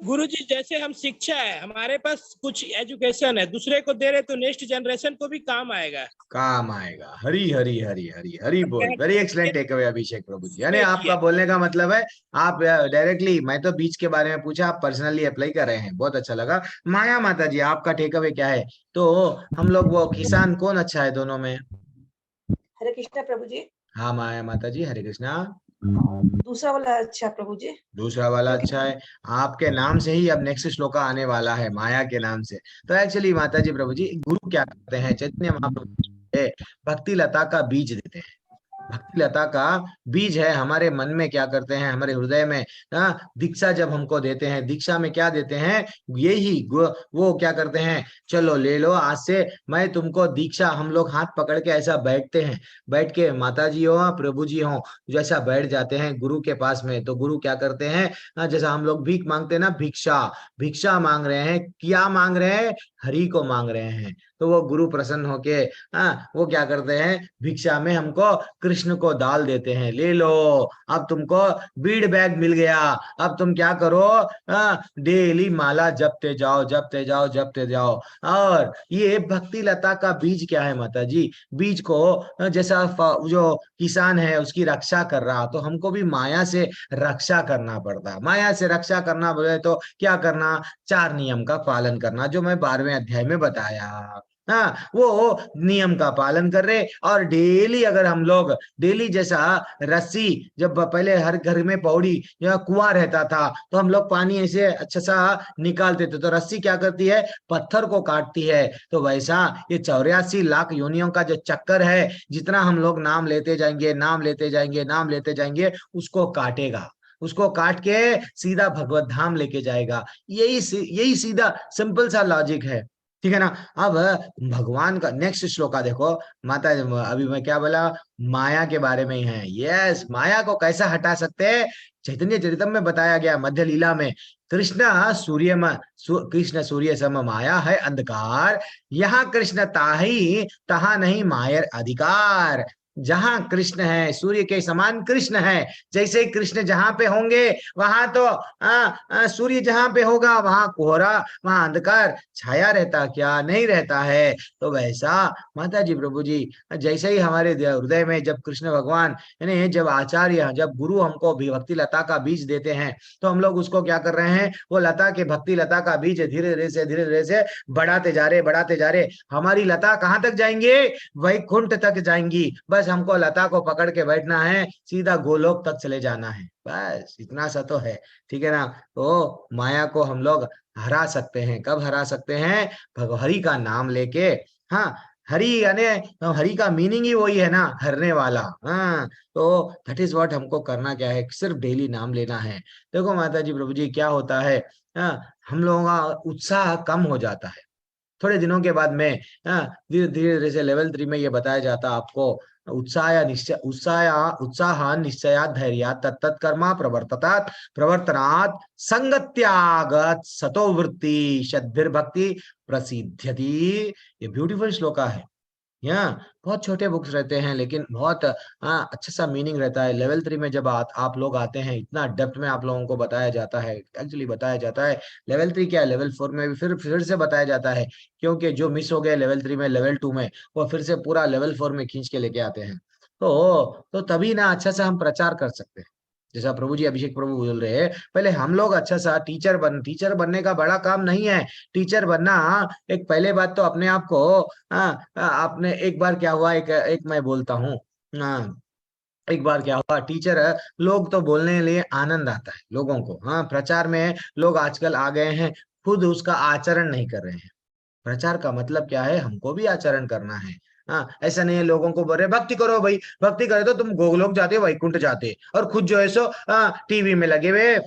गुरुजी जैसे हम शिक्षा है, हमारे पास कुछ एजुकेशन है, दूसरे को दे रहे तो नेक्स्ट जनरेशन को भी काम आएगा। काम आएगा। हरी हरी हरी हरी हरी बोल, वेरी एक्सलेंट टेक अवे अभिषेक प्रभु जी। यानी आपका बोलने का मतलब है आप डायरेक्टली, मैं तो बीज के बारे में पूछा, आप पर्सनली अप्लाई कर रहे हैं, बहुत अच्छा लगा। माया माता जी आपका टेक अवे क्या है? तो हम लोग वो किसान कौन अच्छा है दोनों में? हरे कृष्णा प्रभु जी। हाँ माया माता जी हरे कृष्णा। दूसरा वाला अच्छा प्रभु जी। दूसरा वाला क्योंकि अच्छा है। आपके नाम से ही अब नेक्स्ट श्लोका आने वाला है, माया के नाम से। तो एक्चुअली माता जी प्रभु जी, गुरु क्या करते हैं, चैतन्य महाप्रभु भक्ति लता का बीज देते हैं। भक्ति लता का बीज है हमारे मन में, क्या करते हैं हमारे हृदय में। दीक्षा जब हमको देते हैं, दीक्षा में क्या देते हैं, यही वो क्या करते हैं, चलो ले लो आज से मैं तुमको दीक्षा। हम लोग हाथ पकड़ के ऐसा बैठते हैं, बैठ के माता जी हो प्रभु जी हो जैसा बैठ जाते हैं गुरु के पास में। तो गुरु क्या करते हैं, जैसा हम लोग भीख मांगते हैं ना, भिक्षा भिक्षा मांग रहे हैं, क्या मांग रहे हैं, हरि को मांग रहे हैं। तो वो गुरु प्रसन्न होके वो क्या करते हैं, भिक्षा में हमको कृष्ण को डाल देते हैं, ले लो अब तुमको बीड़ बैग मिल गया। अब तुम क्या करो, डेली माला जपते जाओ जपते जाओ जपते जाओ। और ये भक्ति लता का बीज क्या है माता जी, बीज को जैसा जो किसान है उसकी रक्षा कर रहा, तो हमको भी माया से रक्षा करना पड़ता। माया से रक्षा करना बोले तो क्या करना, 4 नियम का पालन करना, जो मैं 12वें अध्याय में बताया। हाँ वो नियम का पालन कर रहे, और डेली अगर हम लोग डेली जैसा रस्सी, जब पहले हर घर में पौड़ी या कुआं रहता था तो हम लोग पानी ऐसे अच्छा सा निकालते थे, तो रस्सी क्या करती है, पत्थर को काटती है। तो वैसा ये 84 लाख योनियों का जो चक्कर है, जितना हम लोग नाम लेते जाएंगे नाम लेते जाएंगे नाम लेते जाएंगे, उसको काटेगा, उसको काट के सीधा भगवत धाम लेके जाएगा। यही सीधा सिंपल सा लॉजिक है, ठीक है ना। अब भगवान का नेक्स्ट श्लोका देखो माता, अभी मैं क्या बोला, माया के बारे में ही है। यस, माया को कैसा हटा सकते हैं, चैतन्य चरितम में बताया गया मध्य लीला में, कृष्ण सूर्य सम माया है अंधकार, यहाँ कृष्ण ताही तहा नहीं मायर अधिकार। जहां कृष्ण है, सूर्य के समान कृष्ण है, जैसे ही कृष्ण जहां पे होंगे वहां तो सूर्य जहां पे होगा वहां कोहरा, वहां अंधकार छाया रहता क्या, नहीं रहता है। तो वैसा माता जी प्रभु जी, जैसे ही हमारे हृदय में जब कृष्ण भगवान, यानी जब आचार्य जब गुरु हमको भक्ति लता का बीज देते हैं, तो हम लोग उसको क्या कर रहे हैं, वो लता के भक्ति लता का बीज धीरे धीरे से बढ़ाते जा रहे बढ़ाते जा रहे। हमारी लता कहाँ तक जाएंगे, वैकुंठ तक जाएंगी। बस हमको लता को पकड़ के बैठना है, सीधा गोलोक तक चले जाना है, बस इतना सा तो है, ठीक है ना। तो माया को हम लोग हरा सकते हैं, कब हरा सकते हैं, हरि का नाम लेके। हाँ हरि यानी हरि का मीनिंग ही वही है ना, हरने वाला। हाँ तो दैट इज व्हाट हमको करना क्या है, सिर्फ डेली नाम लेना है। देखो माता जी प्रभु जी क्या होता है, हम लोगों का उत्साह कम हो जाता है थोड़े दिनों के बाद में। धीरे धीरे से लेवल 3 में ये बताया जाता आपको, उत्साह निश्चया धैर्य तत्त कर्मा प्रवर्ततात प्रवर्तनात् संगत्यागत सतो वृत्ति शद्भिर्भक्ति प्रसिद्ध्यति। ये ब्यूटीफुल श्लोका है। यहाँ बहुत छोटे बुक्स रहते हैं लेकिन बहुत अच्छा सा मीनिंग रहता है। लेवल 3 में जब आप लोग आते हैं, इतना डेप्थ में आप लोगों को बताया जाता है, एक्चुअली बताया जाता है। लेवल 3 क्या है, लेवल 4 में भी फिर से बताया जाता है, क्योंकि जो मिस हो गए लेवल 3 में लेवल 2 में, वो फिर से पूरा लेवल 4 में खींच के लेके आते हैं। तो तभी ना अच्छा से हम प्रचार कर सकते हैं। जैसा प्रभु जी अभिषेक प्रभु बोल रहे हैं, पहले हम लोग अच्छा सा टीचर बनने का बड़ा काम नहीं है। टीचर बनना एक पहले बात तो अपने आप को आपने एक बार क्या हुआ, एक मैं बोलता हूँ। एक बार क्या हुआ, टीचर लोग तो बोलने के लिए आनंद आता है लोगों को। हाँ, प्रचार में लोग आजकल आ गए हैं, खुद उसका आचरण नहीं कर रहे हैं। प्रचार का मतलब क्या है, हमको भी आचरण करना है। हाँ, ऐसा नहीं है लोगों को बोल रहे भक्ति करो भाई, भक्ति करे तो तुम गोलोक जाते वैकुंठ जाते, और खुद जो है सो टीवी में लगे हुए,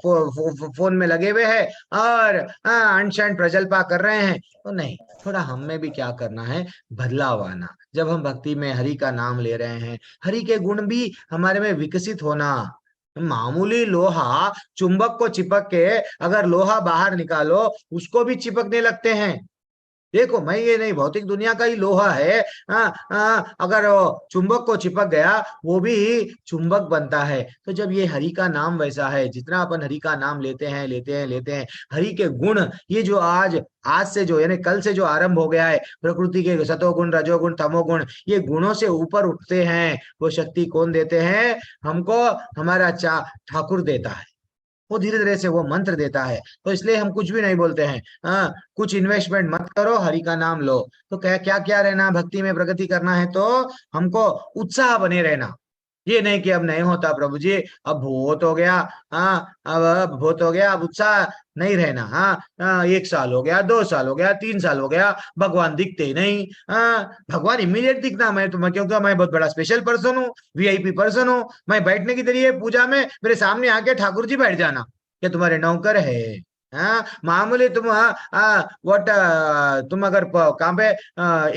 फोन में लगे हुए हैं, और अनशन प्रजल्पा कर रहे हैं। तो नहीं, थोड़ा हम में भी क्या करना है, बदलाव आना। जब हम भक्ति में हरि का नाम ले रहे हैं, हरि के गुण भी हमारे में विकसित होना। मामूली लोहा चुंबक को चिपक के अगर लोहा बाहर निकालो, उसको भी चिपकने लगते हैं। देखो, मैं ये नहीं, भौतिक दुनिया का ही लोहा है। अगर वो चुंबक को चिपक गया, वो भी चुंबक बनता है। तो जब ये हरि का नाम वैसा है, जितना अपन हरि का नाम लेते हैं, हरि के गुण, ये जो आज से जो यानी कल से जो आरंभ हो गया है, प्रकृति के सतोगुण रजोगुण तमोगुण, ये गुणों से ऊपर उठते हैं। वो शक्ति कौन देते हैं हमको? हमारा ठाकुर देता है। वो धीरे धीरे से वो मंत्र देता है। तो इसलिए हम कुछ भी नहीं बोलते हैं। कुछ इन्वेस्टमेंट मत करो, हरि का नाम लो। तो क्या क्या क्या रहना, भक्ति में प्रगति करना है तो हमको उत्साह बने रहना। ये नहीं कि अब नहीं होता प्रभु जी, अब बहुत हो गया, अब बहुत हो गया, अब उत्साह नहीं रहना। 1 साल हो गया, 2 साल हो गया, 3 साल हो गया, भगवान दिखते ही नहीं। भगवान इमीडिएट दिखना, क्योंकि मैं बहुत बड़ा स्पेशल पर्सन हूँ, वीआईपी पर्सन हूँ। मैं बैठने की तरीके पूजा में मेरे सामने आके ठाकुर जी बैठ जाना, क्या तुम्हारे नौकर है? मामूली तुम तुम अगर कहाँ पे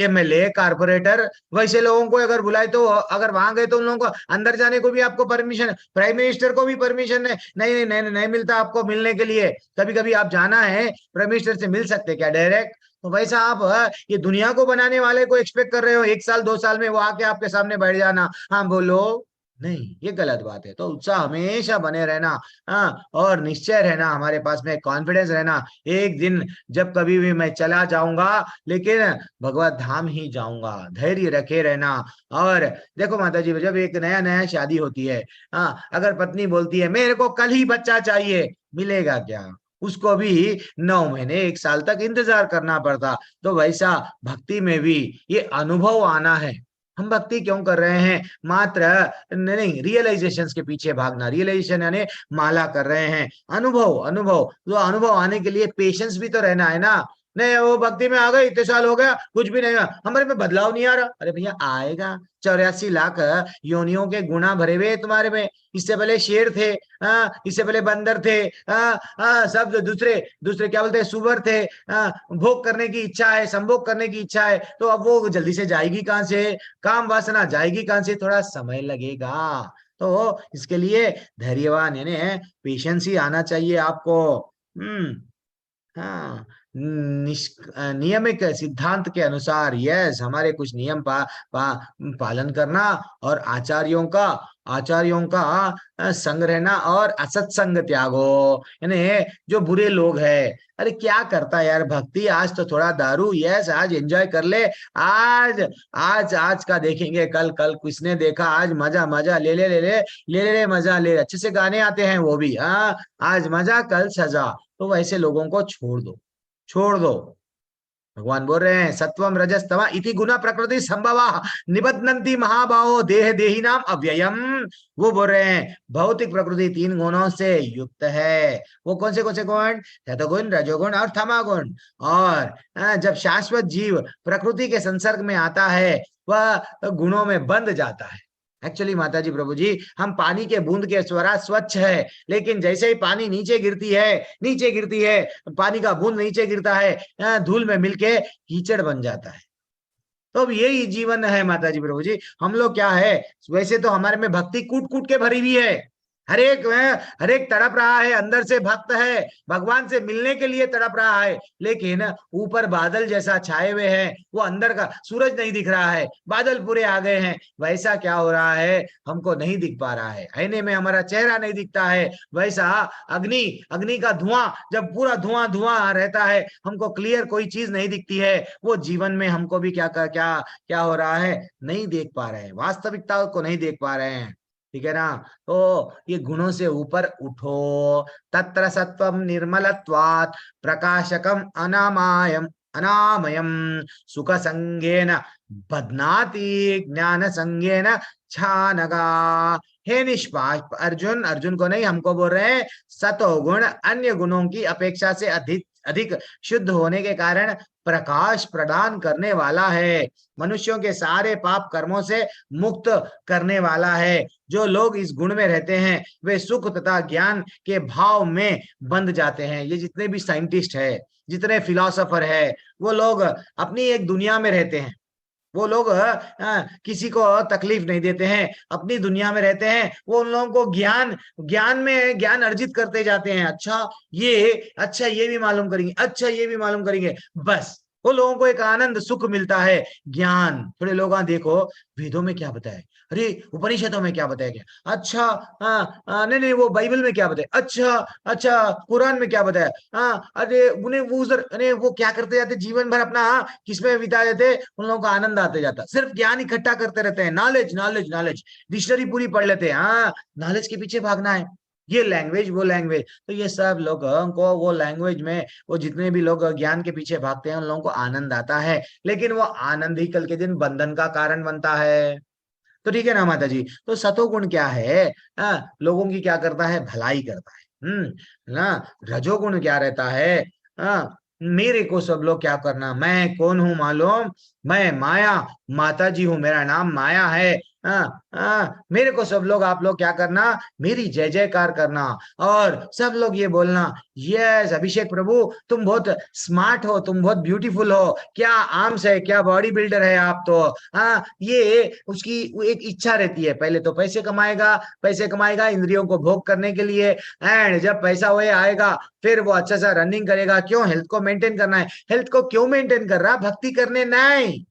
एमएलए कारपोरेटर, वैसे लोगों को अगर बुलाए तो अगर वहां गए तो उन लोगों को अंदर जाने को भी आपको परमिशन, प्राइम मिनिस्टर को भी परमिशन नहीं मिलता आपको मिलने के लिए। कभी कभी आप जाना है, प्राइम मिनिस्टर से मिल सकते क्या डायरेक्ट? तो वैसा आप ये दुनिया को बनाने वाले को एक्सपेक्ट कर रहे हो 1 साल 2 साल में वो आके आपके सामने बैठ जाना, हाँ बोलो? नहीं, ये गलत बात है। तो उत्साह हमेशा बने रहना, और निश्चय रहना, हमारे पास में कॉन्फिडेंस रहना। एक दिन जब कभी भी मैं चला जाऊंगा, लेकिन भगवत धाम ही जाऊंगा, धैर्य रखे रहना। और देखो माता जी, जब एक नया शादी होती है, अगर पत्नी बोलती है मेरे को कल ही बच्चा चाहिए, मिलेगा क्या? उसको भी 9 महीने 1 साल तक इंतजार करना पड़ता। तो वैसा भक्ति में भी ये अनुभव आना है। हम भक्ति क्यों कर रहे हैं? मात्र नहीं, रियलाइजेशन के पीछे भागना। रियलाइजेशन यानी माला कर रहे हैं। अनुभव तो अनुभव आने के लिए पेशेंस भी तो रहना है ना। नहीं, वो भक्ति में आ गए, इतने साल हो गया, कुछ भी नहीं हुआ, हमारे में बदलाव नहीं आ रहा। अरे भैया, आएगा। 84 लाख योनियों के गुणा भरे हुए तुम्हारे में। इससे पहले शेर थे, इससे पहले बंदर थे, सब दूसरे क्या बोलते हैं, सुअर थे। भोग करने की इच्छा है, संभोग करने की इच्छा है, तो अब वो जल्दी से जाएगी कहां से? काम वासना जाएगी कहां से? थोड़ा समय लगेगा। तो इसके लिए धैर्यवान यानी पेशेंस ही आना चाहिए आपको। हाँ, नियमित सिद्धांत के अनुसार, यस, हमारे कुछ नियम पालन करना, और आचार्यों का संग रहना, और असत्संग त्यागो, यानी जो बुरे लोग हैं। अरे क्या करता है यार भक्ति, आज तो थोड़ा दारू, यस, आज एंजॉय कर ले, आज का देखेंगे, कल किसने देखा, आज मजा ले मजा ले, अच्छे से गाने आते हैं वो भी, आज मजा कल सजा। तो वैसे लोगों को छोड़ दो। भगवान बोल रहे हैं सत्वम रजस तम इति गुना प्रकृति संभवा निबध्नन्ति महाबाहो देह देही नाम अव्ययम। वो बोल रहे हैं भौतिक प्रकृति 3 गुणों से युक्त है। वो कौन से गुण? सतोगुण, रजोगुण और तमोगुण। और जब शाश्वत जीव प्रकृति के संसर्ग में आता है, वह गुणों में बंध जाता है। एक्चुअली माता जी, प्रभु जी, हम पानी के बूंद के स्वरा स्वच्छ है, लेकिन जैसे ही पानी नीचे गिरती है, पानी का बूंद नीचे गिरता है, धूल में मिलके कीचड़ बन जाता है। तो अब यही जीवन है माता जी, प्रभु जी। हम लोग क्या है, वैसे तो हमारे में भक्ति कूट कूट के भरी हुई है, हर एक तड़प रहा है, अंदर से भक्त है, भगवान से मिलने के लिए तड़प रहा है, लेकिन ऊपर बादल जैसा छाए हुए हैं, वो अंदर का सूरज नहीं दिख रहा है, बादल पूरे आ गए हैं। वैसा क्या हो रहा है, हमको नहीं दिख पा रहा है, आईने में हमारा चेहरा नहीं दिखता है। वैसा अग्नि अग्नि का धुआं, जब पूरा धुआं धुआं रहता है, हमको क्लियर कोई चीज नहीं दिखती है, वो जीवन में हमको भी क्या क्या क्या हो रहा है, नहीं देख पा रहे हैं, वास्तविकता को नहीं देख पा रहे हैं। ठीक है ना। तो ये गुणों से ऊपर उठो। तत्र सत्वम निर्मलत्वात् प्रकाशकम अनामयम अनामयम सुख संगेन बध्नाति ज्ञान संगेन छानगा। हे निष्पाप अर्जुन, अर्जुन को नहीं हमको बोल रहे हैं, सतोगुण अन्य गुणों की अपेक्षा से अधिक अधिक शुद्ध होने के कारण प्रकाश प्रदान करने वाला है, मनुष्यों के सारे पाप कर्मों से मुक्त करने वाला है। जो लोग इस गुण में रहते हैं वे सुख तथा ज्ञान के भाव में बंध जाते हैं। ये जितने भी साइंटिस्ट है, जितने फिलोसोफर है, वो लोग अपनी एक दुनिया में रहते हैं, वो लोग किसी को तकलीफ नहीं देते हैं, अपनी दुनिया में रहते हैं। वो उन लोगों को ज्ञान अर्जित करते जाते हैं। अच्छा ये भी मालूम करेंगे, अच्छा ये भी मालूम करेंगे, बस वो लोगों को एक आनंद सुख मिलता है, ज्ञान। थोड़े लोग देखो वेदों में क्या बताया, अरे उपनिषदों में क्या बताया गया, अच्छा नहीं नहीं वो बाइबल में क्या बताया, अच्छा कुरान में क्या बताया, अरे उन्हें वो क्या करते जाते जीवन भर अपना किसमें बिता देते, उन लोगों को आनंद आते जाता, सिर्फ ज्ञान इकट्ठा करते रहते हैं, नॉलेज नॉलेज नॉलेज, डिक्शनरी पूरी पढ़ लेते हैं, नॉलेज के पीछे भागना है, ये लैंग्वेज वो लैंग्वेज। तो ये सब लोगों को वो लैंग्वेज में, वो जितने भी लोग ज्ञान के पीछे भागते हैं, उन लोगों को आनंद आता है, लेकिन वो आनंद ही कल के दिन बंधन का कारण बनता है। तो ठीक है ना माता जी। तो सतोगुण क्या है, लोगों की क्या करता है, भलाई करता है। ना रजोगुण क्या रहता है, मेरे को सब लोग क्या करना, मैं कौन हूं मालूम, मैं माया माता जी हूं, मेरा नाम माया है। मेरे को सब लोग आप लोग क्या करना, मेरी जय जयकार करना, और सब लोग ये बोलना, यस अभिषेक प्रभु तुम बहुत स्मार्ट हो, तुम बहुत ब्यूटीफुल हो, क्या आर्म्स है, क्या बॉडी बिल्डर है आप तो। ये उसकी एक इच्छा रहती है, पहले तो पैसे कमाएगा इंद्रियों को भोग करने के लिए, एंड जब पैसा वो आएगा फिर वो अच्छा सा रनिंग करेगा। क्यों, हेल्थ को मेंटेन करना है। हेल्थ को क्यों मेंटेन कर रहा, भक्ति करने नहीं,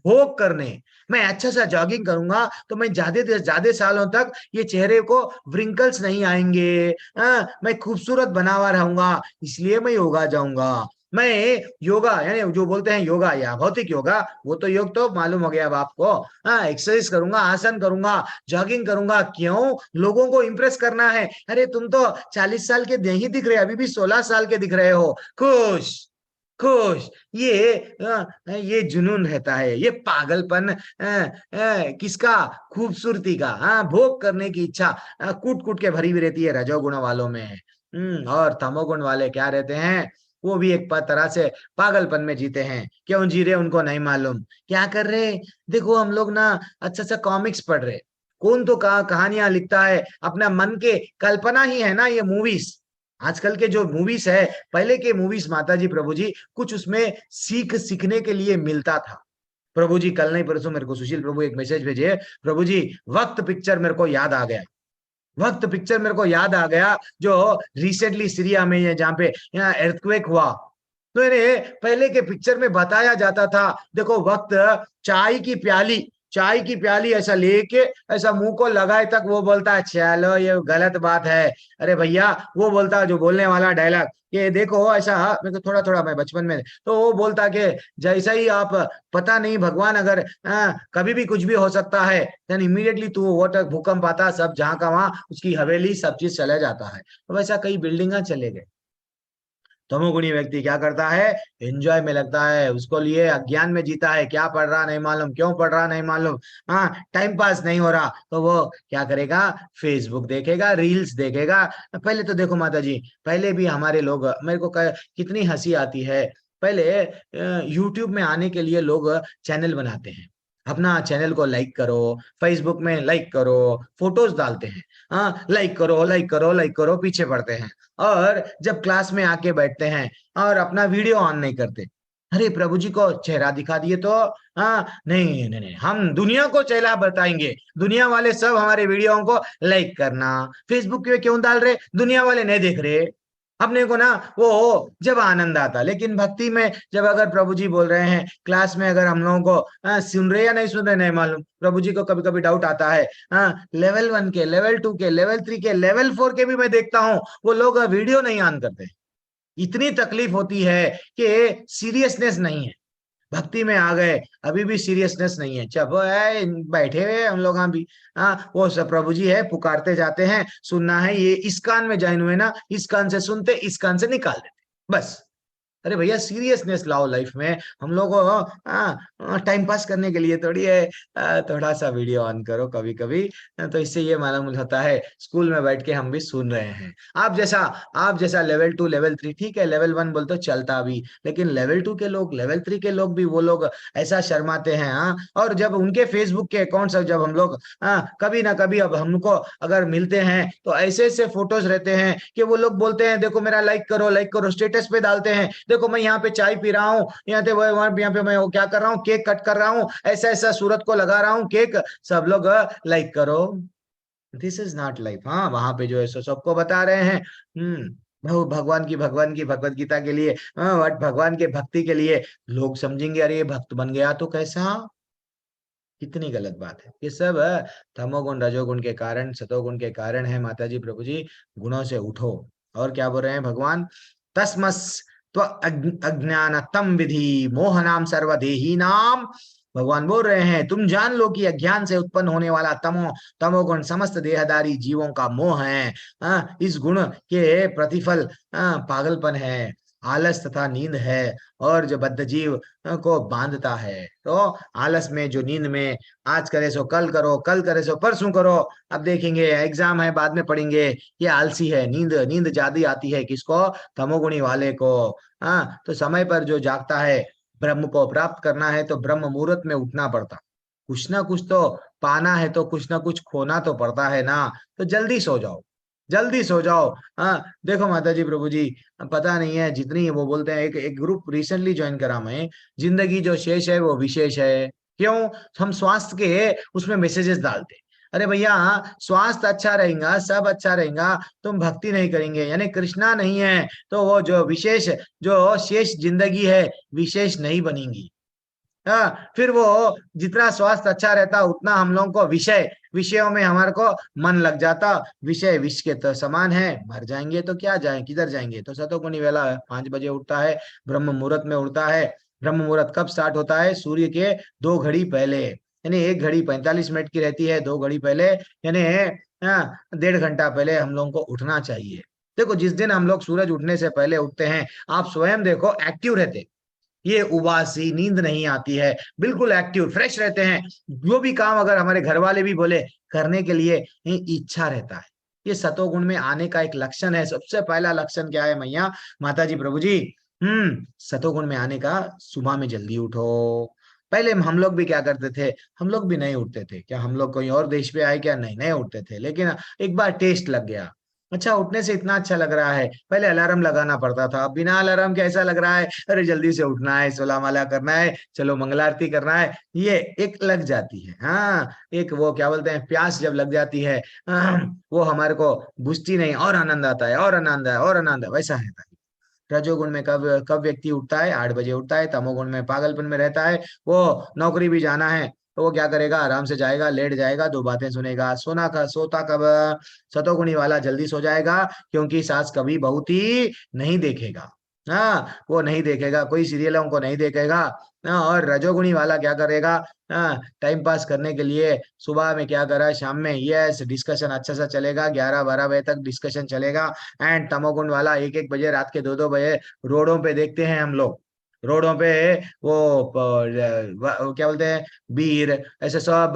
भोग करने। मैं अच्छा सा जॉगिंग करूंगा तो मैं ज्यादा सालों तक ये चेहरे को व्रिंकल्स नहीं आएंगे, मैं खूबसूरत बना हुआ रहूंगा, इसलिए मैं योगा जाऊंगा। मैं योगा यानी जो बोलते हैं योगा या भौतिक योगा, वो तो योग तो मालूम हो गया अब आपको। एक्सरसाइज करूंगा, आसन करूंगा, जॉगिंग करूंगा, क्यों, लोगों को इंप्रेस करना है। अरे तुम तो 40 साल के नहीं दिख रहे, अभी भी 16 साल के दिख रहे हो, खुश खुश। ये जुनून रहता है, ये पागलपन किसका, खूबसूरती का, भोग करने की इच्छा कूट कूट के भरी हुई रहती है रजोगुण वालों में। और तमोगुण वाले क्या रहते हैं, वो भी एक तरह से पागलपन में जीते हैं। क्यों जी रहे उनको नहीं मालूम, क्या कर रहे। देखो हम लोग ना अच्छा सा कॉमिक्स पढ़ रहे, कौन तो कहानियां लिखता है, अपना मन के कल्पना ही है ना ये मूवीज। आजकल के जो मूवीज है, पहले के मूवीज माता जी प्रभु जी, कुछ उसमें सीखने के लिए मिलता था। प्रभु जी कल नहीं परसों मेरे को सुशील प्रभु एक मैसेज भेजे, प्रभु जी वक्त पिक्चर मेरे को याद आ गया, वक्त पिक्चर मेरे को याद आ गया, जो रिसेंटली सीरिया में है जहाँ पे यहाँ एर्थक्वेक हुआ। तो पहले के पिक्चर में बताया जाता था, देखो वक्त चाय की प्याली ऐसा लेके ऐसा मुंह को लगाए तक वो बोलता है चलो ये गलत बात है। अरे भैया वो बोलता, जो बोलने वाला डायलॉग, ये देखो ऐसा, मेरे को थोड़ा मैं बचपन में, तो वो बोलता कि जैसा ही आप, पता नहीं भगवान अगर कभी भी कुछ भी हो सकता है, देन इमीडिएटली तू वो भूकंप आता, सब जहां का वहां उसकी हवेली सब चीज चले जाता है। तो वैसा कई बिल्डिंगा चले गए। तमोगुणी व्यक्ति क्या करता है, एंजॉय में लगता है, उसको लिए अज्ञान में जीता है, क्या पढ़ रहा नहीं मालूम, क्यों पढ़ रहा नहीं मालूम, टाइम पास नहीं हो रहा, तो वो क्या करेगा, फेसबुक देखेगा, रील्स देखेगा। पहले तो देखो माता जी, पहले भी हमारे लोग, मेरे को कितनी हंसी आती है, पहले यूट्यूब में आने के लिए लोग चैनल बनाते हैं, अपना चैनल को लाइक करो, फेसबुक में लाइक करो, फोटोज डालते हैं, लाइक करो, पीछे पड़ते हैं, और जब क्लास में आके बैठते हैं और अपना वीडियो ऑन नहीं करते, अरे प्रभु जी को चेहरा दिखा दिए तो हाँ, नहीं नहीं नहीं, हम दुनिया को चेहरा बताएंगे, दुनिया वाले सब हमारे वीडियो को लाइक करना, फेसबुक पे क्यों डाल रहे, दुनिया वाले नहीं देख रहे, अपने को ना वो जब आनंद आता। लेकिन भक्ति में जब अगर प्रभु जी बोल रहे हैं क्लास में, अगर हम लोगों को सुन रहे या नहीं सुन रहे नहीं मालूम, प्रभु जी को कभी कभी डाउट आता है। लेवल 1 के, लेवल 2 के, लेवल 3 के, लेवल 4 के भी मैं देखता हूँ, वो लोग वीडियो नहीं ऑन करते। इतनी तकलीफ होती है कि सीरियसनेस नहीं है, भक्ति में आ गए अभी भी सीरियसनेस नहीं है, चलो बैठे हुए हम लोग। हाँ भी वो सब प्रभु जी है, पुकारते जाते हैं, सुनना है, ये इस कान में ज्वाइन हुए ना, इस कान से सुनते, इस कान से निकाल देते बस। अरे भैया सीरियसनेस लाओ लाइफ में, हम लोग टाइम पास करने के लिए थोड़ी है, थोड़ा सा वीडियो ऑन करो कभी कभी, तो इससे ये मालूम होता है स्कूल में बैठ के हम भी सुन रहे हैं। आप जैसा लेवल 2 लेवल 3 ठीक है, लेवल 1 बोल तो चलता भी, लेकिन लेवल 2 के लोग, लेवल 3 के लोग भी, वो लोग ऐसा शर्माते हैं। और जब उनके फेसबुक के अकाउंट से जब हम लोग कभी ना कभी अब हमको अगर मिलते हैं तो ऐसे ऐसे फोटोज रहते हैं कि वो लोग बोलते हैं देखो मेरा लाइक करो, स्टेटस पे डालते हैं, देखो मैं यहाँ पे चाय पी रहा हूँ, यहाँ पे मैं वो क्या कर रहा हूँ, केक कट कर रहा हूँ, ऐसा ऐसा सूरत को लगा रहा हूँ केक, सब लोग लाइक करो। This is not life. हाँ, वहां पे जो है सो सबको बता रहे हैं भगवान की भगवत गीता के लिए, भगवान के भक्ति के लिए, लोग समझेंगे अरे ये भक्त बन गया तो कैसा, कितनी गलत बात है। ये सब तमोगुण रजोगुण के कारण, सतोगुण के कारण है। माता जी प्रभु जी गुणों से उठो। और क्या बोल रहे हैं भगवान, तस्मस त्व अज्ञानतम विधि मोहनाम सर्वदेही नाम। भगवान बोल रहे हैं तुम जान लो कि अज्ञान से उत्पन्न होने वाला तमोगुण समस्त देहधारी जीवों का मोह है। इस गुण के प्रतिफल पागलपन है, आलस तथा नींद है, और जो बद्ध जीव को बांधता है। तो आलस में, जो नींद में, आज करे सो कल करो, कल करे सो परसों करो, अब देखेंगे, एग्जाम है बाद में पढ़ेंगे, ये आलसी है। नींद ज्यादा आती है किसको, तमोगुणी वाले को। तो समय पर जो जागता है, ब्रह्म को प्राप्त करना है तो ब्रह्म मुहूर्त में उठना पड़ता, कुछ ना कुछ तो पाना है तो कुछ ना कुछ खोना तो पड़ता है ना। तो जल्दी सो जाओ, जल्दी सो जाओ। देखो माता जी प्रभु जी, पता नहीं है जितनी वो बोलते हैं, एक ग्रुप रिसेंटली ज्वाइन करा मैं, जिंदगी जो शेष है वो विशेष है। क्यों, हम स्वास्थ्य के उसमें मैसेजेस डालते। अरे भैया स्वास्थ्य अच्छा रहेगा, सब अच्छा रहेगा, तुम भक्ति नहीं करेंगे यानी कृष्णा नहीं है, तो वो जो विशेष, जो शेष जिंदगी है विशेष नहीं बनेगी। फिर वो जितना स्वास्थ्य अच्छा रहता उतना हम लोगों को विषयों में हमारे को मन लग जाता। विषय विष के तो समान है, मर जाएंगे तो क्या जाए, किधर जाएंगे। तो सतोगुणी वाला 5 बजे उठता है, ब्रह्म मुहूर्त में उठता है। ब्रह्म मुहूर्त कब स्टार्ट होता है, सूर्य के 2 घड़ी पहले, यानी 1 घड़ी 45 मिनट की रहती है, 2 घड़ी पहले यानी 1.5 घंटा पहले हम लोगों को उठना चाहिए। देखो जिस दिन हम लोग सूरज उठने से पहले उठते हैं, आप स्वयं देखो एक्टिव रहते, ये उबासी नींद नहीं आती है, बिल्कुल एक्टिव फ्रेश रहते हैं। जो भी काम अगर हमारे घर वाले भी बोले करने के लिए इच्छा रहता है। ये सतोगुण में आने का एक लक्षण है। सबसे पहला लक्षण क्या है मैया, माता जी प्रभु जी, सतोगुण में आने का, सुबह में जल्दी उठो। पहले हम लोग भी क्या करते थे, हम लोग भी नहीं उठते थे क्या, हम लोग कोई और देश पे आए क्या, नहीं उठते थे, लेकिन एक बार टेस्ट लग गया, अच्छा उठने से इतना अच्छा लग रहा है। पहले अलार्म लगाना पड़ता था, अब बिना अलार्म के ऐसा लग रहा है अरे जल्दी से उठना है, सोला माला करना है, चलो मंगलारती करना है, ये एक लग जाती है। एक वो क्या बोलते हैं, प्यास जब लग जाती है, वो हमारे को बुझती नहीं, और आनंद आता है, और आनंद है, और आनंद है, वैसा है। रजोगुण में कब कब व्यक्ति उठता है, 8 बजे उठता है। तमोगुण में पागलपन में रहता है, वो नौकरी भी जाना है तो वो क्या करेगा, आराम से जाएगा, लेट जाएगा, 2 बातें सुनेगा, सोता कब, सतोगुणी वाला जल्दी सो जाएगा, क्योंकि सास कभी बहुत ही नहीं देखेगा। वो नहीं देखेगा, कोई सीरियलों को नहीं देखेगा। और रजोगुणी वाला क्या करेगा, टाइम पास करने के लिए सुबह में क्या करा, शाम में यस डिस्कशन अच्छा सा चलेगा, 11-12 बजे तक डिस्कशन चलेगा। एंड तमोगुण वाला 1-1 बजे, रात के 2-2 बजे रोडों पे देखते हैं हम लोग, रोडों पे वो क्या बोलते हैं, बीर ऐसे सब,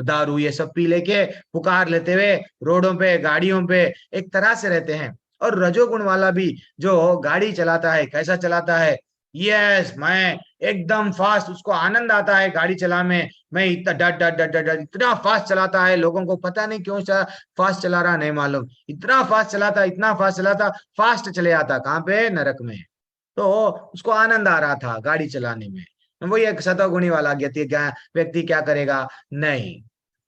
दारू ये सब पी लेके पुकार लेते हुए रोडों पे, गाड़ियों पे एक तरह से रहते हैं। और रजोगुण वाला भी जो गाड़ी चलाता है, कैसा चलाता है, यस मैं एकदम फास्ट, उसको आनंद आता है गाड़ी चलाने में, मैं इतना डट इतना फास्ट चलाता है, लोगों को पता नहीं क्यों फास्ट चला रहा नहीं मालूम, इतना फास्ट चलाता, इतना फास्ट चलाता, फास्ट चले आता कहाँ पे, नरक में। तो उसको आनंद आ रहा था गाड़ी चलाने में। वही एक सतोगुणी वाला व्यक्ति क्या करेगा, नहीं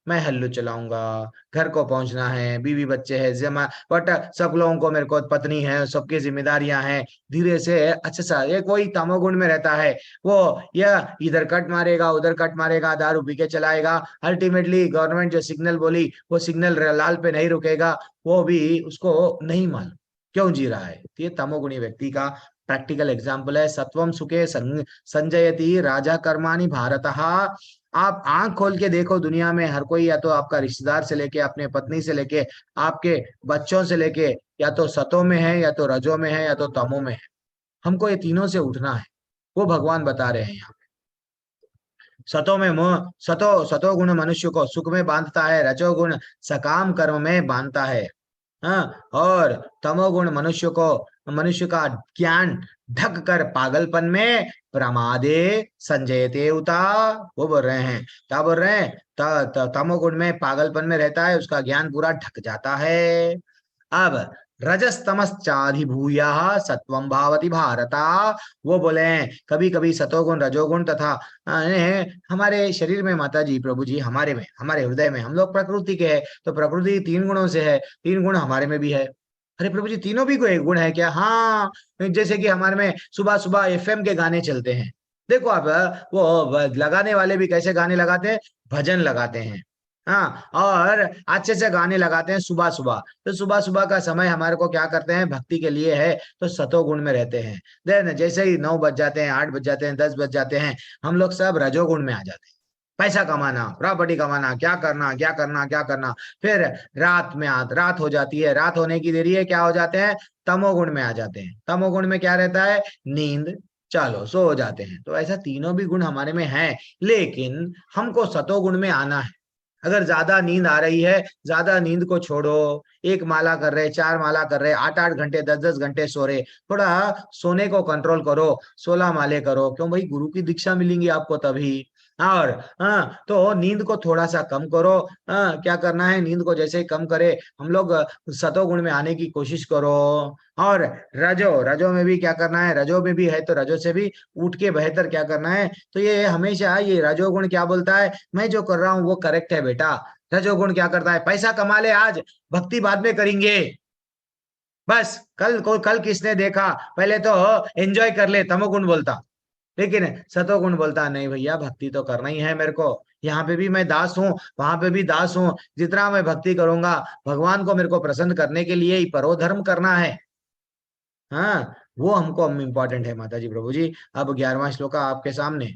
मैं हल्लू चलाऊंगा, घर को पहुंचना है, बीवी बच्चे है, जमा बट सब लोगों को, मेरे को पत्नी है, सबकी जिम्मेदारियां हैं, धीरे से अच्छा सा एक वही तमोगुण में रहता है। वो यह इधर कट मारेगा उधर कट मारेगा, दारू पी के चलाएगा, अल्टीमेटली गवर्नमेंट जो सिग्नल बोली वो सिग्नल लाल पे नहीं रुकेगा, वो भी उसको नहीं मालूम क्यों जी रहा है। तो ये तमोगुणी व्यक्ति का प्रैक्टिकल एग्जाम्पल है। सत्वम सुखे संजयति राजा कर्माणि भारतः। आप आंख खोल के देखो, दुनिया में हर कोई, या तो आपका रिश्तेदार से लेके, अपने पत्नी से लेके, आपके बच्चों से लेके, या तो सतों में है, या तो रजों में है, या तो तमों में है। हमको ये तीनों से उठना है, वो भगवान बता रहे हैं यहाँ। सतो में सतो गुण मनुष्य को सुख में बांधता है, रजोगुण सकाम कर्म में बांधता है। हाँ, और तमोगुण मनुष्य का ज्ञान ढक कर पागलपन में प्रमादे संजयते उता। वो बोल रहे हैं, क्या बोल रहे हैं, तमोगुण में पागलपन में रहता है, उसका ज्ञान पूरा ढक जाता है। अब रजस्तमश्चाधिभूय सत्वं भावति भारता। वो बोले हैं कभी कभी सतोगुण रजोगुण तथा हमारे शरीर में, माता जी प्रभु जी, हमारे हृदय में, हम लोग प्रकृति के हैं, तो प्रकृति 3 गुणों से है, 3 गुण हमारे में भी है। अरे प्रभु जी, तीनों भी कोई गुण है क्या? हाँ, जैसे कि हमारे में सुबह सुबह एफएम के गाने चलते हैं, देखो आप, वो लगाने वाले भी कैसे गाने लगाते हैं, भजन लगाते हैं। हाँ, और अच्छे से गाने लगाते हैं सुबह सुबह। तो सुबह सुबह का समय हमारे को क्या करते हैं, भक्ति के लिए है, तो सतोगुण में रहते हैं। देन जैसे ही 9 बज जाते हैं, 8 बज जाते हैं, 10 बज जाते हैं, हम लोग सब रजोगुण में आ जाते हैं। पैसा कमाना, प्रॉपर्टी कमाना, क्या करना क्या करना क्या करना। फिर रात हो जाती है, रात होने की देरी है, क्या हो जाते हैं, तमोगुण में आ जाते हैं। तमोगुण में क्या रहता है, नींद, चलो सो हो जाते हैं। तो ऐसा तीनों भी गुण हमारे में है, लेकिन हमको सतोगुण में आना है। अगर ज्यादा नींद आ रही है, ज्यादा नींद को छोड़ो। 1 माला कर रहे, 4 माला कर रहे, 8-8 घंटे 10-10 घंटे सो रहे, थोड़ा सोने को कंट्रोल करो, 16 माले करो। क्यों भाई, गुरु की दीक्षा मिलेंगी आपको तभी। और हाँ, तो नींद को थोड़ा सा कम करो। हाँ, क्या करना है, नींद को जैसे ही कम करे हम लोग सतोगुण में आने की कोशिश करो। और रजो में भी क्या करना है, रजो में भी है तो रजो से भी उठ के बेहतर क्या करना है। तो ये हमेशा ये रजोगुण क्या बोलता है, मैं जो कर रहा हूँ वो करेक्ट है बेटा। रजोगुण क्या करता है, पैसा कमा ले आज, भक्ति बाद में करेंगे, बस कल किसने देखा, पहले तो एंजॉय कर ले, तमोगुण बोलता। लेकिन सतोगुण बोलता नहीं भैया, भक्ति तो करना ही है मेरे को, यहाँ पे भी मैं दास हूँ, वहां पे भी दास हूँ, जितना मैं भक्ति करूंगा भगवान को मेरे को प्रसन्न करने के लिए ही परोधर्म करना है। हाँ, वो हमको इम्पोर्टेंट है। माता जी प्रभु जी, अब 11वां श्लोक आपके सामने।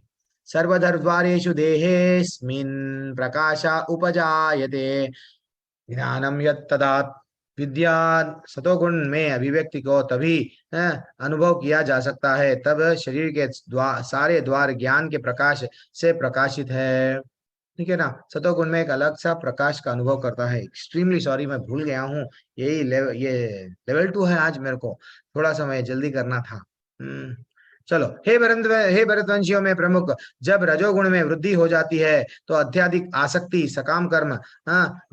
सर्वधर्द्वारेषु देहेस्मिन् प्रकाशा उपजायते ज्ञानम यत्तदा विद्या। सतोगुण में अभिव्यक्ति को तभी अनुभव किया जा सकता है, तब शरीर के सारे द्वार ज्ञान के प्रकाश से प्रकाशित है। ठीक है ना, सतोगुण में एक अलग सा प्रकाश का अनुभव करता है। एक्सट्रीमली सॉरी, मैं भूल गया हूँ, ये लेवल 2 है आज, मेरे को थोड़ा सा मैं जल्दी करना था। चलो, हे भरतवंशियों में प्रमुख, जब रजोगुण में वृद्धि हो जाती है तो अत्यधिक आसक्ति, सकाम कर्म,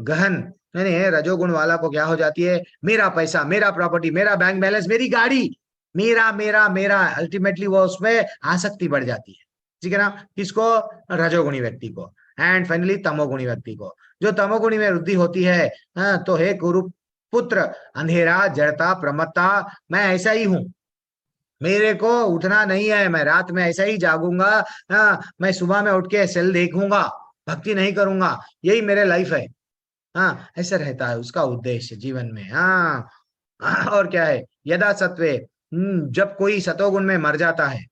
गहन, यानी रजोगुण वाला को क्या हो जाती है, मेरा पैसा, मेरा प्रॉपर्टी, मेरा बैंक बैलेंस, मेरी गाड़ी, मेरा मेरा मेरा, अल्टीमेटली वो उसमें आसक्ति बढ़ जाती है। ठीक है ना, किसको, रजोगुणी व्यक्ति को। एंड फाइनली तमोगुणी व्यक्ति को, जो तमोगुणी में वृद्धि होती है, तो हे गुरु पुत्र, अंधेरा, जड़ता, प्रमत्ता, मैं ऐसा ही हूं, मेरे को उठना नहीं है, मैं रात में ऐसा ही जागूंगा, मैं सुबह में उठ के सेल देखूंगा, भक्ति नहीं करूंगा, यही मेरे लाइफ है। हाँ, ऐसा रहता है उसका उद्देश्य जीवन में। हाँ, और क्या है, यदा सत्वे, जब कोई सतोगुण में मर जाता है,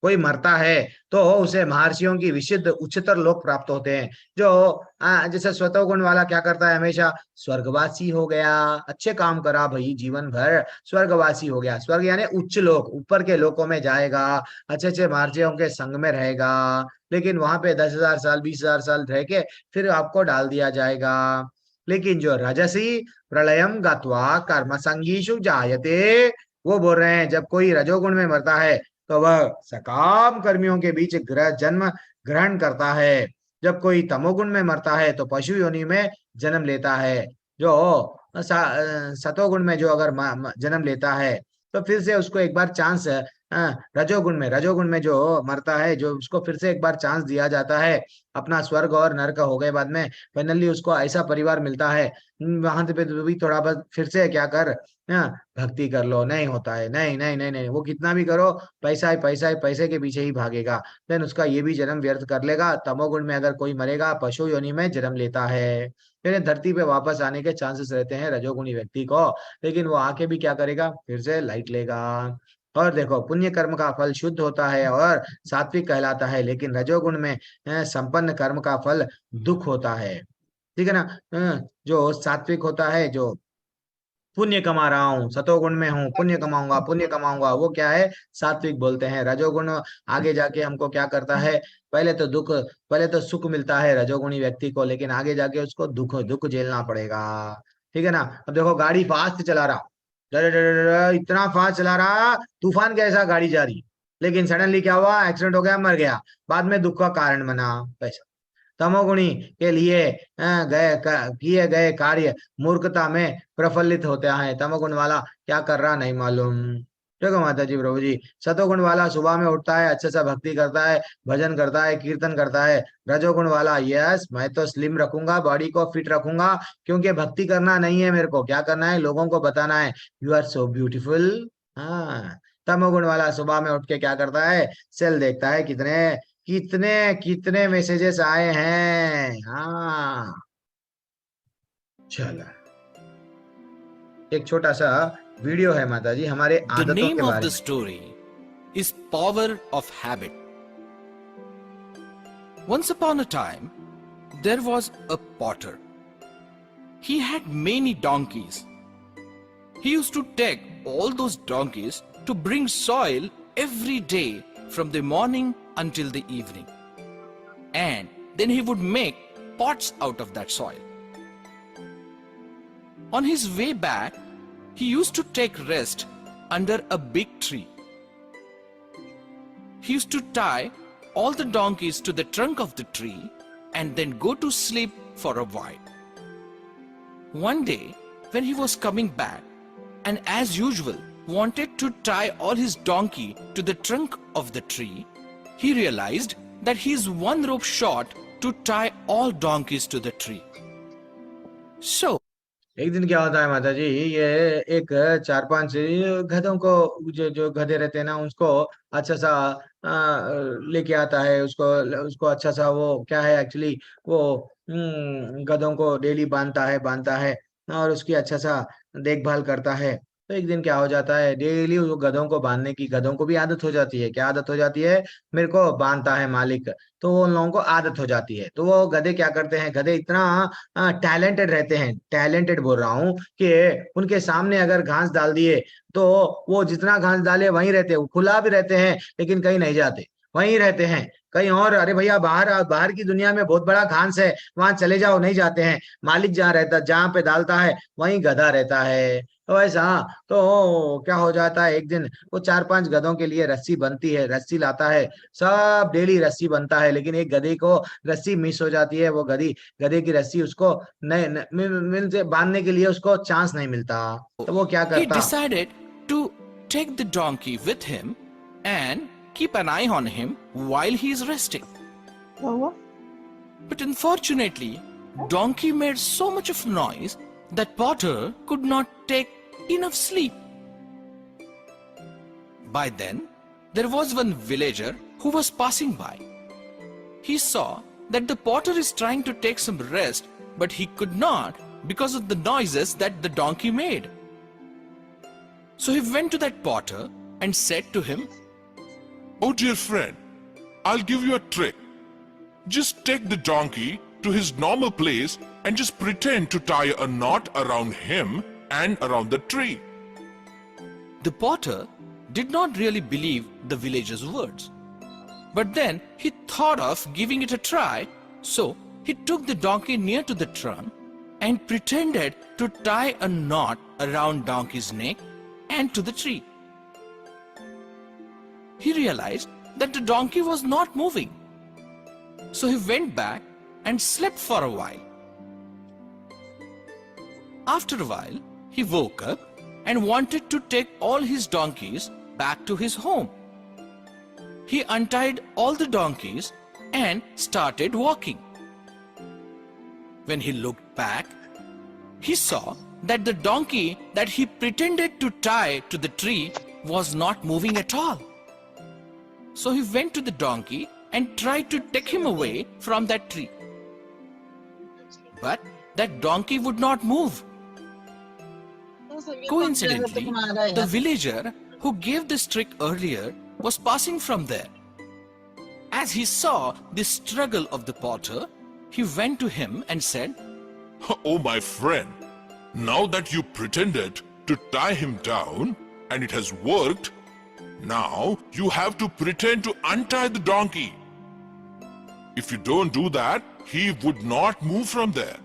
कोई मरता है, तो उसे महर्षियों की विशुद्ध उच्चतर लोक प्राप्त होते हैं। जो जैसे सतोगुण वाला क्या करता है, हमेशा स्वर्गवासी हो गया, अच्छे काम करा भाई जीवन भर, स्वर्गवासी हो गया। स्वर्ग यानी उच्च लोक, ऊपर के लोकों में जाएगा, अच्छे अच्छे महर्षियों के संग में रहेगा, लेकिन वहां पे 10,000 साल 20,000 साल रह के फिर आपको डाल दिया जाएगा। लेकिन जो रजसी प्रलयम गत्वा कर्म संगीषु जायते, वो बोल रहे हैं जब कोई रजोगुण में मरता है तो वह सकाम कर्मियों के बीच जन्म ग्रहण करता है। जब कोई तमोगुण में मरता है तो पशु योनि में जन्म लेता है। जो सतोगुण में जो अगर जन्म लेता है तो फिर से उसको एक बार चांस रजोगुण में जो मरता है, जो उसको फिर से एक बार चांस दिया जाता है, अपना स्वर्ग और नरक हो गए बाद में फाइनली उसको ऐसा परिवार मिलता है, वहां पे तो भी थोड़ा बहुत फिर से क्या कर, भक्ति कर लो, नहीं होता है, नहीं नहीं नहीं नहीं, वो कितना भी करो, पैसा है पैसा है, पैसे के पीछे ही भागेगा, देन उसका ये भी जन्म व्यर्थ कर लेगा। तमोगुण में अगर कोई मरेगा, पशु योनि में जन्म लेता है, फिर धरती पे वापस आने के चांसेस रहते हैं रजोगुणी व्यक्ति को, लेकिन वो आके भी क्या करेगा, फिर से लाइट लेगा। और देखो, पुण्य कर्म का फल शुद्ध होता है और सात्विक कहलाता है, लेकिन रजोगुण में संपन्न कर्म का फल दुख होता है, ठीक है ना। जो सात्विक होता है, जो पुण्य कमा रहा हूँ, सतोगुण में हूँ, पुण्य कमाऊंगा, वो क्या है, सात्विक बोलते हैं। रजोगुण आगे जाके हमको क्या करता है, पहले तो सुख मिलता है रजोगुणी व्यक्ति को, लेकिन आगे जाके उसको दुख दुख झेलना पड़ेगा, ठीक है ना। अब देखो, गाड़ी फास्ट चला रहा, इतना फास्ट चला रहा, तूफान कैसा गाड़ी जा रही, लेकिन सडनली क्या हुआ, एक्सीडेंट हो गया, मर गया, बाद में दुख का कारण बना पैसा। तमोगुणी के लिए किए गए कार्य मूर्खता में प्रफुल्लित होते हैं। तमोगुण वाला क्या कर रहा नहीं मालूम। देखो माता जी, प्रभु जी, सतोगुण वाला सुबह में उठता है, अच्छे से भक्ति करता है, भजन करता है, कीर्तन करता है। रजोगुण वाला, यस मैं तो स्लिम रखूंगा, बॉडी को फिट रखूंगा, क्योंकि भक्ति करना नहीं है मेरे को, क्या करना है, लोगों को बताना है, यू आर सो ब्यूटीफुल। हाँ, तमोगुण वाला सुबह में उठ के क्या करता है, सेल देखता है, कितने कितने कितने मैसेजेस आए हैं। हाँ, चलो एक छोटा सा वीडियो है माता जी, हमारे The आदतों name के of बारे the में। story is Power of Habit. Once upon a time, there was a potter. He had many donkeys. He used to take all those donkeys to bring soil every day from the morning until the evening. And then he would make pots out of that soil. On his way back, he used to take rest under a big tree. He used to tie all the donkeys to the trunk of the tree and then go to sleep for a while. One day, when he was coming back and as usual wanted to tie all his donkey to the trunk of the tree, he realized that he is one rope short to tie all donkeys to the tree. So, एक दिन क्या होता है माता जी, ये एक 4-5 गधों को, जो गधे रहते हैं ना, उसको अच्छा सा लेके आता है, उसको उसको अच्छा सा, वो क्या है एक्चुअली, वो गधों को डेली बांधता है और उसकी अच्छा सा देखभाल करता है। तो एक दिन क्या हो जाता है, डेली वो गधों को बांधने की, गधों को भी आदत हो जाती है, क्या आदत हो जाती है, मेरे को बांधता है मालिक, तो वो उन लोगों को आदत हो जाती है। तो वो गधे क्या करते हैं, गधे इतना टैलेंटेड रहते हैं, टैलेंटेड बोल रहा हूँ, कि उनके सामने अगर घास डाल दिए तो वो जितना घास डाले वहीं रहते हैं, वो खुला भी रहते हैं लेकिन कहीं नहीं जाते, वहीं रहते हैं। कहीं और, अरे भैया बाहर की दुनिया में बहुत बड़ा घास है, वहां चले जाओ, नहीं जाते हैं। मालिक जहाँ पे डालता है वहीं गधा रहता है। तो ऐसा, तो क्या हो जाता है, एक दिन वो 4-5 गधों के लिए रस्सी बनती है, रस्सी लाता है, सब डेली रस्सी बनता है, लेकिन एक गधे को रस्सी मिस हो जाती है। वो गधे की रस्सी उसको मिल से बांधने के लिए उसको चांस नहीं मिलता, तो वो क्या he करता, decided to take the donkey with him and keep an eye on him while he is resting. But unfortunately, donkey made so much of noise that Potter could not take enough sleep. By then, there was one villager who was passing by. He saw that the potter is trying to take some rest, but he could not because of the noises that the donkey made. So he went to that potter and said to him, "Oh dear friend, I'll give you a trick. Just take the donkey to his normal place and just pretend to tie a knot around him and around the tree." The potter did not really believe the villager's words. But then he thought of giving it a try, so he took the donkey near to the trunk and pretended to tie a knot around donkey's neck and to the tree. He realized that the donkey was not moving. So he went back and slept for a while. After a while, he woke up and wanted to take all his donkeys back to his home. he untied all the donkeys and started walking. When he looked back, he saw that the donkey that he pretended to tie to the tree was not moving at all. So he went to the donkey and tried to take him away from that tree. But that donkey would not move. Coincidentally, the villager who gave this trick earlier was passing from there. As he saw the struggle of the potter, he went to him and said, Oh, my friend, now that you pretended to tie him down and it has worked, now you have to pretend to untie the donkey. If you don't do that, he would not move from there.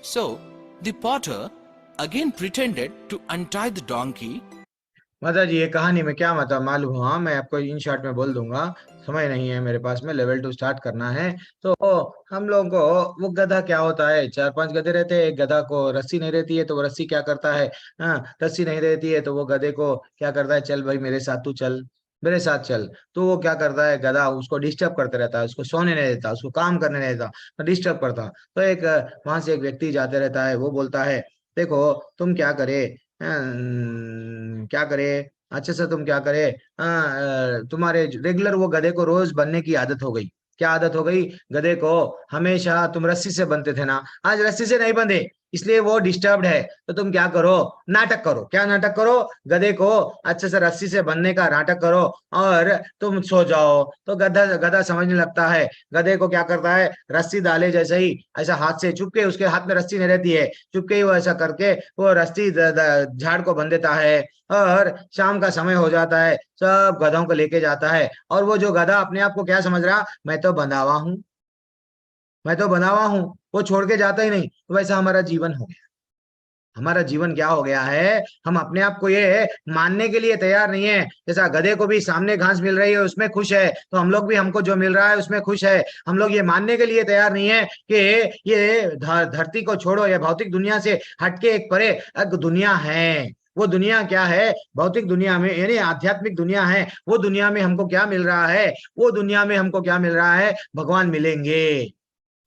So the potter again pretended to untie the donkey. माता जी ये कहानी में क्या मतलब मालूम हुआ, मैं आपको इन शॉर्ट में बोल दूंगा, समय नहीं है मेरे पास में, लेवल 2 स्टार्ट करना है। तो हम लोगों को वो गधा क्या होता है, 4-5 गधे रहते हैं, एक गधा को रस्सी नहीं रहती है तो वो रस्सी क्या करता है, रस्सी नहीं रहती है तो वो गधे को क्या करता है, चल भाई मेरे साथ तू चल, मेरे साथ चल। तो वो क्या करता है, गधा उसको डिस्टर्ब करते रहता है, उसको सोने नहीं देता, उसको काम करने नहीं देता, डिस्टर्ब करता। तो एक वहां से एक व्यक्ति जाते रहता है, वो बोलता है देखो तुम क्या करे, क्या करे, अच्छे से तुम क्या करे, तुम्हारे रेगुलर वो गधे को रोज बनने की आदत हो गई। क्या आदत हो गई, गधे को हमेशा तुम रस्सी से बंधते थे ना, आज रस्सी से नहीं बंधे इसलिए वो डिस्टर्ब्ड है। तो तुम क्या करो, नाटक करो। क्या नाटक करो, गधे को अच्छे से रस्सी से बंधने का नाटक करो और तुम सो जाओ। तो गधा समझने लगता है, गधे को क्या करता है, रस्सी डाले जैसे ही ऐसा हाथ से चुपके, उसके हाथ में रस्सी नहीं रहती है, चुपके ही वो ऐसा करके वो रस्सी झाड़ को बंध देता है और शाम का समय हो जाता है, सब गधों को लेके जाता है। और वो जो गधा अपने आप को क्या समझ रहा, मैं तो बंधावा हूं, मैं तो बंधा हुआ हूं, वो छोड़ के जाता ही नहीं। तो वैसा हमारा जीवन हो गया। हमारा जीवन क्या हो गया है, हम अपने आप को ये मानने के लिए तैयार नहीं है। जैसा गधे को भी सामने घास मिल रही है उसमें खुश है, तो हम लोग भी हमको जो मिल रहा है उसमें खुश है। हम लोग ये मानने के लिए तैयार नहीं है कि ये धरती को छोड़ो, या भौतिक दुनिया से हटके एक परे एक दुनिया है। वो दुनिया क्या है, भौतिक दुनिया में यानी आध्यात्मिक दुनिया है, वो दुनिया में हमको क्या मिल रहा है, वो दुनिया में हमको क्या मिल रहा है, भगवान मिलेंगे।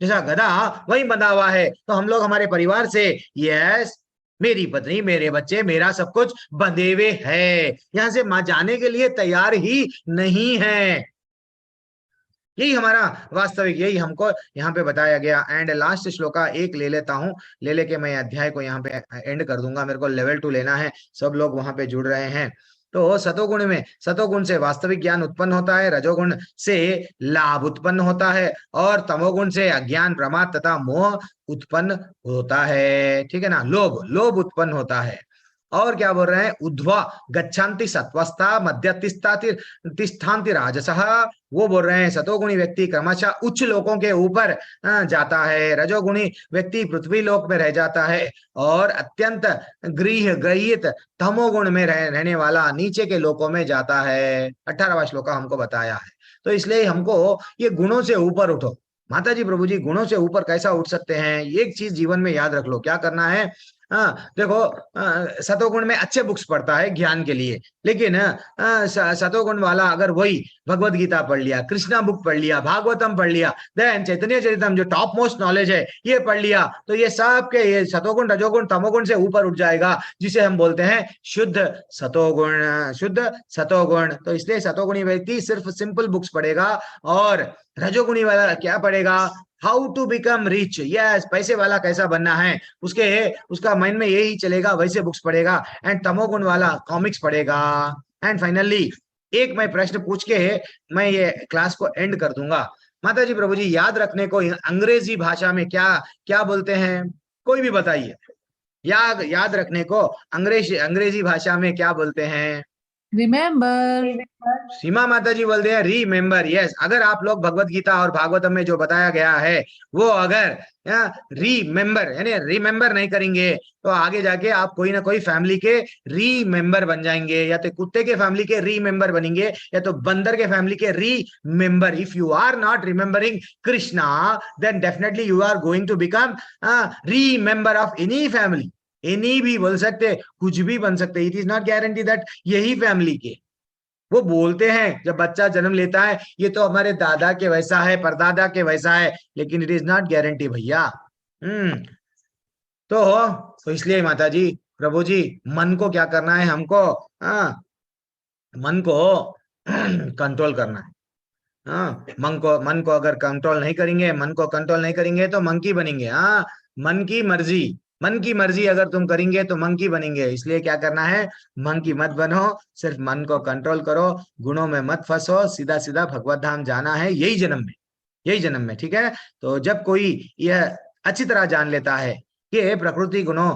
जैसा गधा वही बंधा हुआ है, तो हम लोग हमारे परिवार से, यस मेरी पत्नी, मेरे बच्चे, मेरा सब कुछ बंधे हुए है, यहाँ से जाने के लिए तैयार ही नहीं है। यही हमारा वास्तविक, यही हमको यहाँ पे बताया गया। एंड लास्ट श्लोका एक ले लेता हूँ, ले लेके मैं अध्याय को यहाँ पे एंड कर दूंगा। मेरे को लेवल 2 लेना है, सब लोग वहां पे जुड़ रहे हैं। तो सतोगुण में, सतोगुण से वास्तविक ज्ञान उत्पन्न होता है, रजोगुण से लाभ उत्पन्न होता है और तमोगुण से अज्ञान, प्रमाद तथा मोह उत्पन्न होता है। ठीक है ना, लोभ उत्पन्न होता है। और क्या बोल रहे हैं, उध्वा गच्छन्ति सत्वस्था मध्य तिष्ठान्ति राजसः। वो बोल रहे हैं सतोगुणी व्यक्ति क्रमशः उच्च लोकों के ऊपर जाता है, रजोगुणी व्यक्ति पृथ्वी लोक में रह जाता है और अत्यंत गृहित तमोगुण में रहने वाला नीचे के लोकों में जाता है। 18वां श्लोक हमको बताया है। तो इसलिए हमको ये गुणों से ऊपर उठो। माता जी प्रभु जी गुणों से ऊपर कैसा उठ सकते हैं, एक चीज जीवन में याद रख लो, क्या करना है। देखो सतोगुण में अच्छे बुक्स पढ़ता है ज्ञान के लिए, लेकिन सतोगुण वाला अगर वही भगवत गीता पढ़ लिया, कृष्णा बुक पढ़ लिया, भागवतम पढ़ लिया, देन चैतन्य चरितम जो टॉप मोस्ट नॉलेज है ये पढ़ लिया, तो ये सब के ये सतोगुण रजोगुण तमोगुण से ऊपर उठ जाएगा, जिसे हम बोलते हैं शुद्ध सतोगुण, शुद्ध सतोगुण। तो इसलिए सतोगुणी व्यक्ति सिर्फ सिंपल बुक्स पढ़ेगा और रजोगुणी वाला क्या पढ़ेगा, how to become rich, yes पैसे वाला कैसा बनना है, उसका माइंड में यही चलेगा, वैसे बुक्स पढ़ेगा। एंड तमोगुण वाला कॉमिक्स पढ़ेगा। एंड फाइनली एक मैं प्रश्न पूछ के मैं ये क्लास को एंड कर दूंगा। माता जी प्रभु जी याद रखने को अंग्रेजी भाषा में क्या क्या बोलते हैं, कोई भी बताइए। याद रखने को अंग्रेजी भाषा में क्या बोलते हैं, रिमेम्बर। सीमा माता जी बोलते हैं रीमेम्बर। यस, अगर आप लोग भगवत गीता और भागवतम में जो बताया गया है वो अगर रीमेम्बर यानी रिमेम्बर नहीं करेंगे तो आगे जाके आप कोई ना कोई फैमिली के रीमेम्बर बन जाएंगे, या तो कुत्ते के फैमिली के रीमेम्बर बनेंगे या तो बंदर के फैमिली के remember. If you are not remembering Krishna then definitely you are going to become remember of any family. Any भी बोल सकते, कुछ भी बन सकते, it is not guarantee that यही फैमिली के। वो बोलते हैं जब बच्चा जन्म लेता है ये तो हमारे दादा के वैसा है, परदादा के वैसा है, लेकिन इट इज नॉट गारंटी भैया। तो इसलिए माता जी, प्रभु जी, मन को क्या करना है हमको? हाँ, मन को कंट्रोल करना है। हाँ, मन को अगर कंट्रोल नहीं करेंगे, मन को कंट्रोल नहीं करेंगे तो मंकी बनेंगे। हाँ, मन की मर्जी अगर तुम करेंगे तो मंकी बनेंगे। इसलिए क्या करना है? मंकी मत बनो, सिर्फ मन को कंट्रोल करो, गुणों में मत फंसो, सीधा सीधा भगवत धाम जाना है यही जन्म में। ठीक है, तो जब कोई यह अच्छी तरह जान लेता है कि प्रकृति गुणों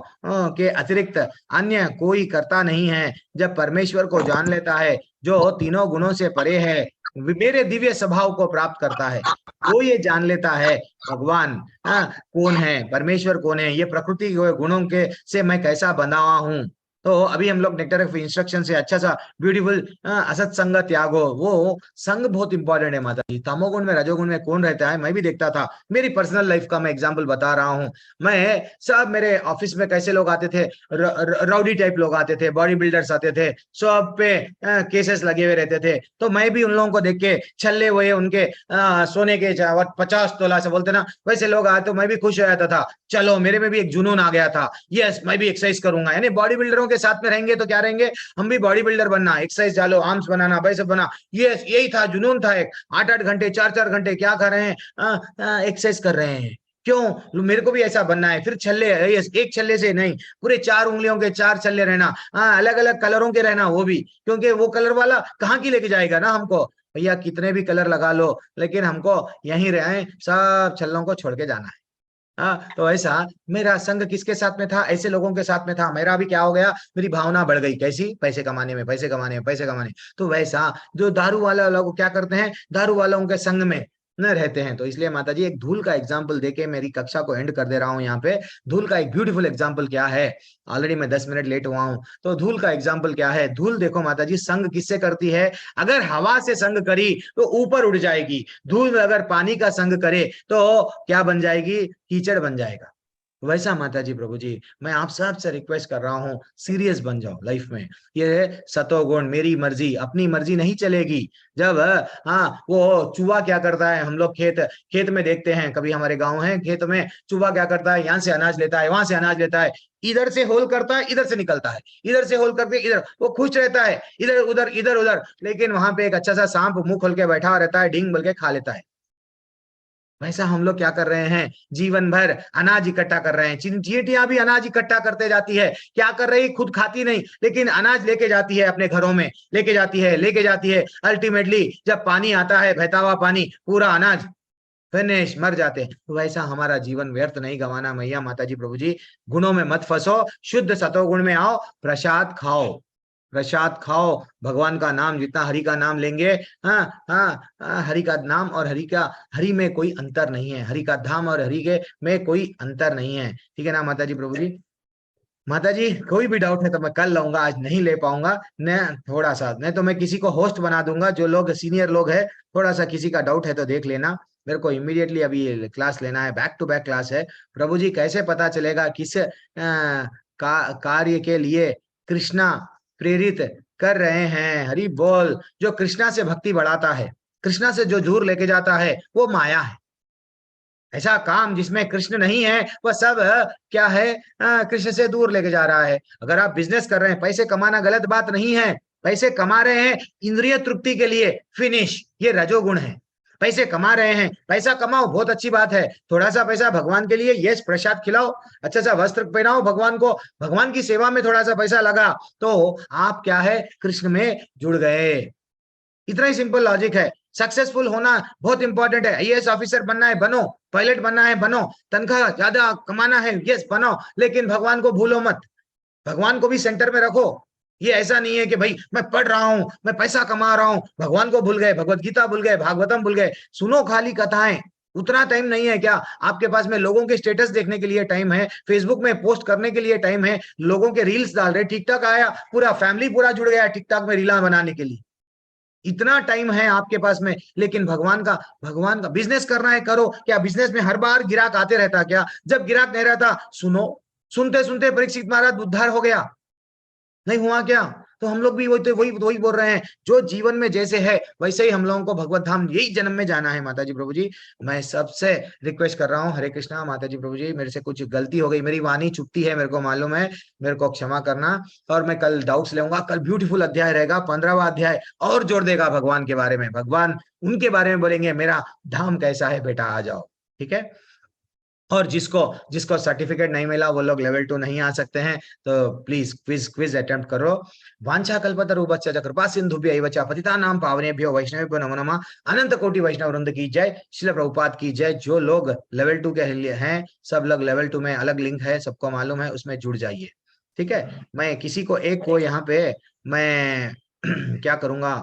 के अतिरिक्त अन्य कोई करता नहीं है, जब परमेश्वर को जान लेता है जो तीनों गुणों से परे है, मेरे दिव्य स्वभाव को प्राप्त करता है, वो ये जान लेता है भगवान कौन है, परमेश्वर कौन है, ये प्रकृति के गुणों के से मैं कैसा बना हुआ हूँ। तो अभी हम लोग नेक्टर ऑफ इंस्ट्रक्शन से अच्छा सा ब्यूटीफुल असत संग त्यागो, वो संग बहुत इंपॉर्टेंट है माता जी। तमोगुण में रजोगुण में कौन रहता है? मैं भी देखता था, मेरी पर्सनल लाइफ का मैं एग्जांपल बता रहा हूँ। मैं सब मेरे ऑफिस में कैसे लोग आते थे, राउडी टाइप लोग आते थे, बॉडी बिल्डर्स आते थे, सब पे केसेस लगे हुए रहते थे। तो मैं भी उन लोगों को देख के छल्ले हुए उनके सोने के 50 तोला से बोलते ना, वैसे लोग आए तो मैं भी खुश हो जाता था, चलो मेरे में भी एक जुनून आ गया था, यस मैं भी एक्सरसाइज करूंगा। यानी बॉडी बिल्डरों के साथ में रहेंगे तो क्या रहेंगे, हम भी बॉडी बिल्डर बनना, एक्सरसाइज डालो, आर्म्स बनाना, बाइसेप बना, यही था जुनून था एक। 8-8 घंटे 4-4 घंटे क्या कर रहे हैं? एक्सरसाइज कर रहे हैं। क्यों? मेरे को भी ऐसा बनना है। फिर छल्ले, एक छल्ले से नहीं, पूरे 4 उंगलियों के 4 छल्ले रहना, अलग अलग कलरों के रहना, वो भी, क्योंकि वो कलर वाला कहाँ की लेके जाएगा ना हमको। भैया कितने भी कलर लगा लो, लेकिन हमको यहीं रहे, सब छल्लों को छोड़ के जाना है। तो ऐसा मेरा संग किसके साथ में था? ऐसे लोगों के साथ में था। मेरा भी क्या हो गया, मेरी भावना बढ़ गई, कैसी? पैसे कमाने में, पैसे कमाने में, पैसे कमाने। तो वैसा जो दारू वाला लोग क्या करते हैं, दारू वालों के संग में न रहते हैं। तो इसलिए माता जी एक धूल का एग्जाम्पल देके मेरी कक्षा को एंड कर दे रहा हूँ। यहाँ पे धूल का एक ब्यूटीफुल एग्जाम्पल क्या है, ऑलरेडी मैं 10 मिनट लेट हुआ हूँ, तो धूल का एग्जाम्पल क्या है? धूल देखो माता जी, संग किससे करती है? अगर हवा से संग करी तो ऊपर उड़ जाएगी। धूल अगर पानी का संग करे तो क्या बन जाएगी? कीचड़ बन जाएगा। वैसा माता जी, प्रभु जी, मैं आप सबसे रिक्वेस्ट कर रहा हूँ, सीरियस बन जाओ लाइफ में। ये सतोगुण, मेरी मर्जी, अपनी मर्जी नहीं चलेगी। जब वो चूहा क्या करता है, हम लोग खेत में देखते हैं, कभी हमारे गांव है, खेत में चूहा क्या करता है, यहाँ से अनाज लेता है, वहां से अनाज लेता है, इधर से होल करता है, इधर से निकलता है, इधर से होल करके इधर, वो खुश रहता है, इधर उधर, लेकिन वहां पे एक अच्छा सा सांप मुंह खोल के बैठा रहता है, ढींग बोल के खा लेता है। वैसा हम लोग क्या कर रहे हैं, जीवन भर अनाज इकट्ठा कर रहे हैं। चींटियां भी अनाज इकट्ठा करते जाती है, क्या कर रही? खुद खाती नहीं, लेकिन अनाज लेके जाती है अपने घरों में, लेके जाती है। अल्टीमेटली जब पानी आता है, बहता हुआ पानी, पूरा अनाज फिनिश, मर जाते हैं। तो वैसा हमारा जीवन व्यर्थ नहीं गंवाना मैया, माता जी, प्रभु जी, गुणों में मत फंसो, शुद्ध सतोगुण में आओ, प्रसाद खाओ, भगवान का नाम, जितना हरि का नाम लेंगे, हरि का नाम और हरि में कोई अंतर नहीं है, हरि का धाम और हरि के में कोई अंतर नहीं है। ठीक है ना माता जी, प्रभु जी? माता जी कोई भी डाउट है तो मैं कल लाऊंगा, आज नहीं ले पाऊंगा न, थोड़ा सा नहीं तो मैं किसी को होस्ट बना दूंगा, जो लोग सीनियर लोग है, थोड़ा सा किसी का डाउट है तो देख लेना। मेरे को इमीडिएटली अभी क्लास लेना है, बैक टू बैक क्लास है। प्रभु जी कैसे पता चलेगा किस कार्य के लिए कृष्णा प्रेरित कर रहे हैं? हरि बोल। जो कृष्णा से भक्ति बढ़ाता है, कृष्णा से जो दूर लेके जाता है, वो माया है। ऐसा काम जिसमें कृष्ण नहीं है, वह सब क्या है, कृष्ण से दूर लेके जा रहा है। अगर आप बिजनेस कर रहे हैं, पैसे कमाना गलत बात नहीं है, पैसे कमा रहे हैं इंद्रिय तृप्ति के लिए, फिनिश, ये रजोगुण है। पैसे कमा रहे हैं, पैसा कमाओ, बहुत अच्छी बात है, थोड़ा सा पैसा भगवान के लिए, यस, प्रसाद खिलाओ, अच्छा सा वस्त्र पहनाओ भगवान को, भगवान की सेवा में थोड़ा सा पैसा लगा तो आप क्या है, कृष्ण में जुड़ गए। इतना ही सिंपल लॉजिक है। सक्सेसफुल होना बहुत इंपॉर्टेंट है। आईएएस ऑफिसर बनना है, बनो, पायलट बनना है, बनो, तनख्वाह ज्यादा कमाना है, यस बनो, लेकिन भगवान को भूलो मत, भगवान को भी सेंटर में रखो। ये ऐसा नहीं है कि भाई मैं पढ़ रहा हूं, मैं पैसा कमा रहा हूं, भगवान को भूल गए, भगवत गीता भूल गए, भागवतम भूल गए। सुनो खाली कथाएं, उतना टाइम नहीं है क्या आपके पास में? लोगों के स्टेटस देखने के लिए टाइम है, फेसबुक में पोस्ट करने के लिए टाइम है, लोगों के रील्स डाल रहे, टिकटॉक आया, पूरा फैमिली पूरा जुड़ गया टिकटॉक में रीला बनाने के लिए, इतना टाइम है आपके पास में। लेकिन भगवान का बिजनेस करना है, करो। क्या बिजनेस में हर बार गिराक आते रहता क्या? जब गिराक नहीं रहता, सुनो, सुनते सुनते परीक्षित महाराज उद्धार हो गया, नहीं हुआ क्या? तो हम लोग भी वही बोल रहे हैं, जो जीवन में जैसे है वैसे ही हम लोगों को भगवत धाम यही जन्म में जाना है। माता जी प्रभु जी, मैं सबसे रिक्वेस्ट कर रहा हूँ, हरे कृष्णा। माता जी प्रभु जी, मेरे से कुछ गलती हो गई, मेरी वाणी चुपती है, मेरे को मालूम है, मेरे को क्षमा करना। और मैं कल डाउट्स लेऊंगा, कल ब्यूटीफुल अध्याय रहेगा, 15वां अध्याय और जोड़ देगा भगवान के बारे में। भगवान उनके बारे में बोलेंगे, मेरा धाम कैसा है बेटा, आ जाओ, ठीक है। और जिसको सर्टिफिकेट नहीं मिला वो लोग लेवल 2 नहीं आ सकते हैं, तो प्लीज क्विज अटेम्प्ट करो। वांछा कल्पतरुभ्यश्च कृपा सिंधुभ्यैव च पतितानां पावनेभ्यो वैष्णवेभ्यो नमो नमः। अनंत कोटि वैष्णव वृंद की जय, श्रील प्रभुपाद की जय। जो लोग लेवल 2 के लिए हैं, सब लोग लेवल 2 में अलग लिंक है, सबको मालूम है, उसमें जुड़ जाइए, ठीक है। मैं किसी को एक को यहाँ पे मैं क्या करूंगा,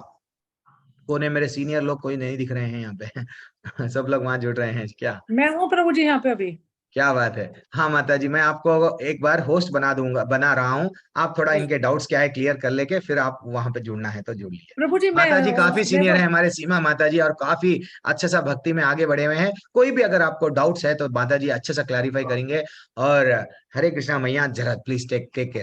कोने मेरे सीनियर लोग कोई नहीं दिख रहे हैं यहाँ पे सब लोग वहां जुड़ रहे हैं क्या? मैं हूँ प्रभु जी यहाँ पे अभी। क्या बात है। हाँ माता जी, मैं आपको एक बार होस्ट बना रहा हूँ, आप थोड़ा इनके डाउट्स क्या है क्लियर कर लेके फिर आप वहां पे जुड़ना है तो जुड़ लीजिए। प्रभु जी माता जी काफी सीनियर मैं है हमारे सीमा माता जी, और काफी अच्छे सा भक्ति में आगे बढ़े हुए हैं। कोई भी अगर आपको डाउट्स है तो माता जी अच्छे से क्लैरिफाई करेंगे। और हरे कृष्णा मैया, जरा प्लीज टेक केयर।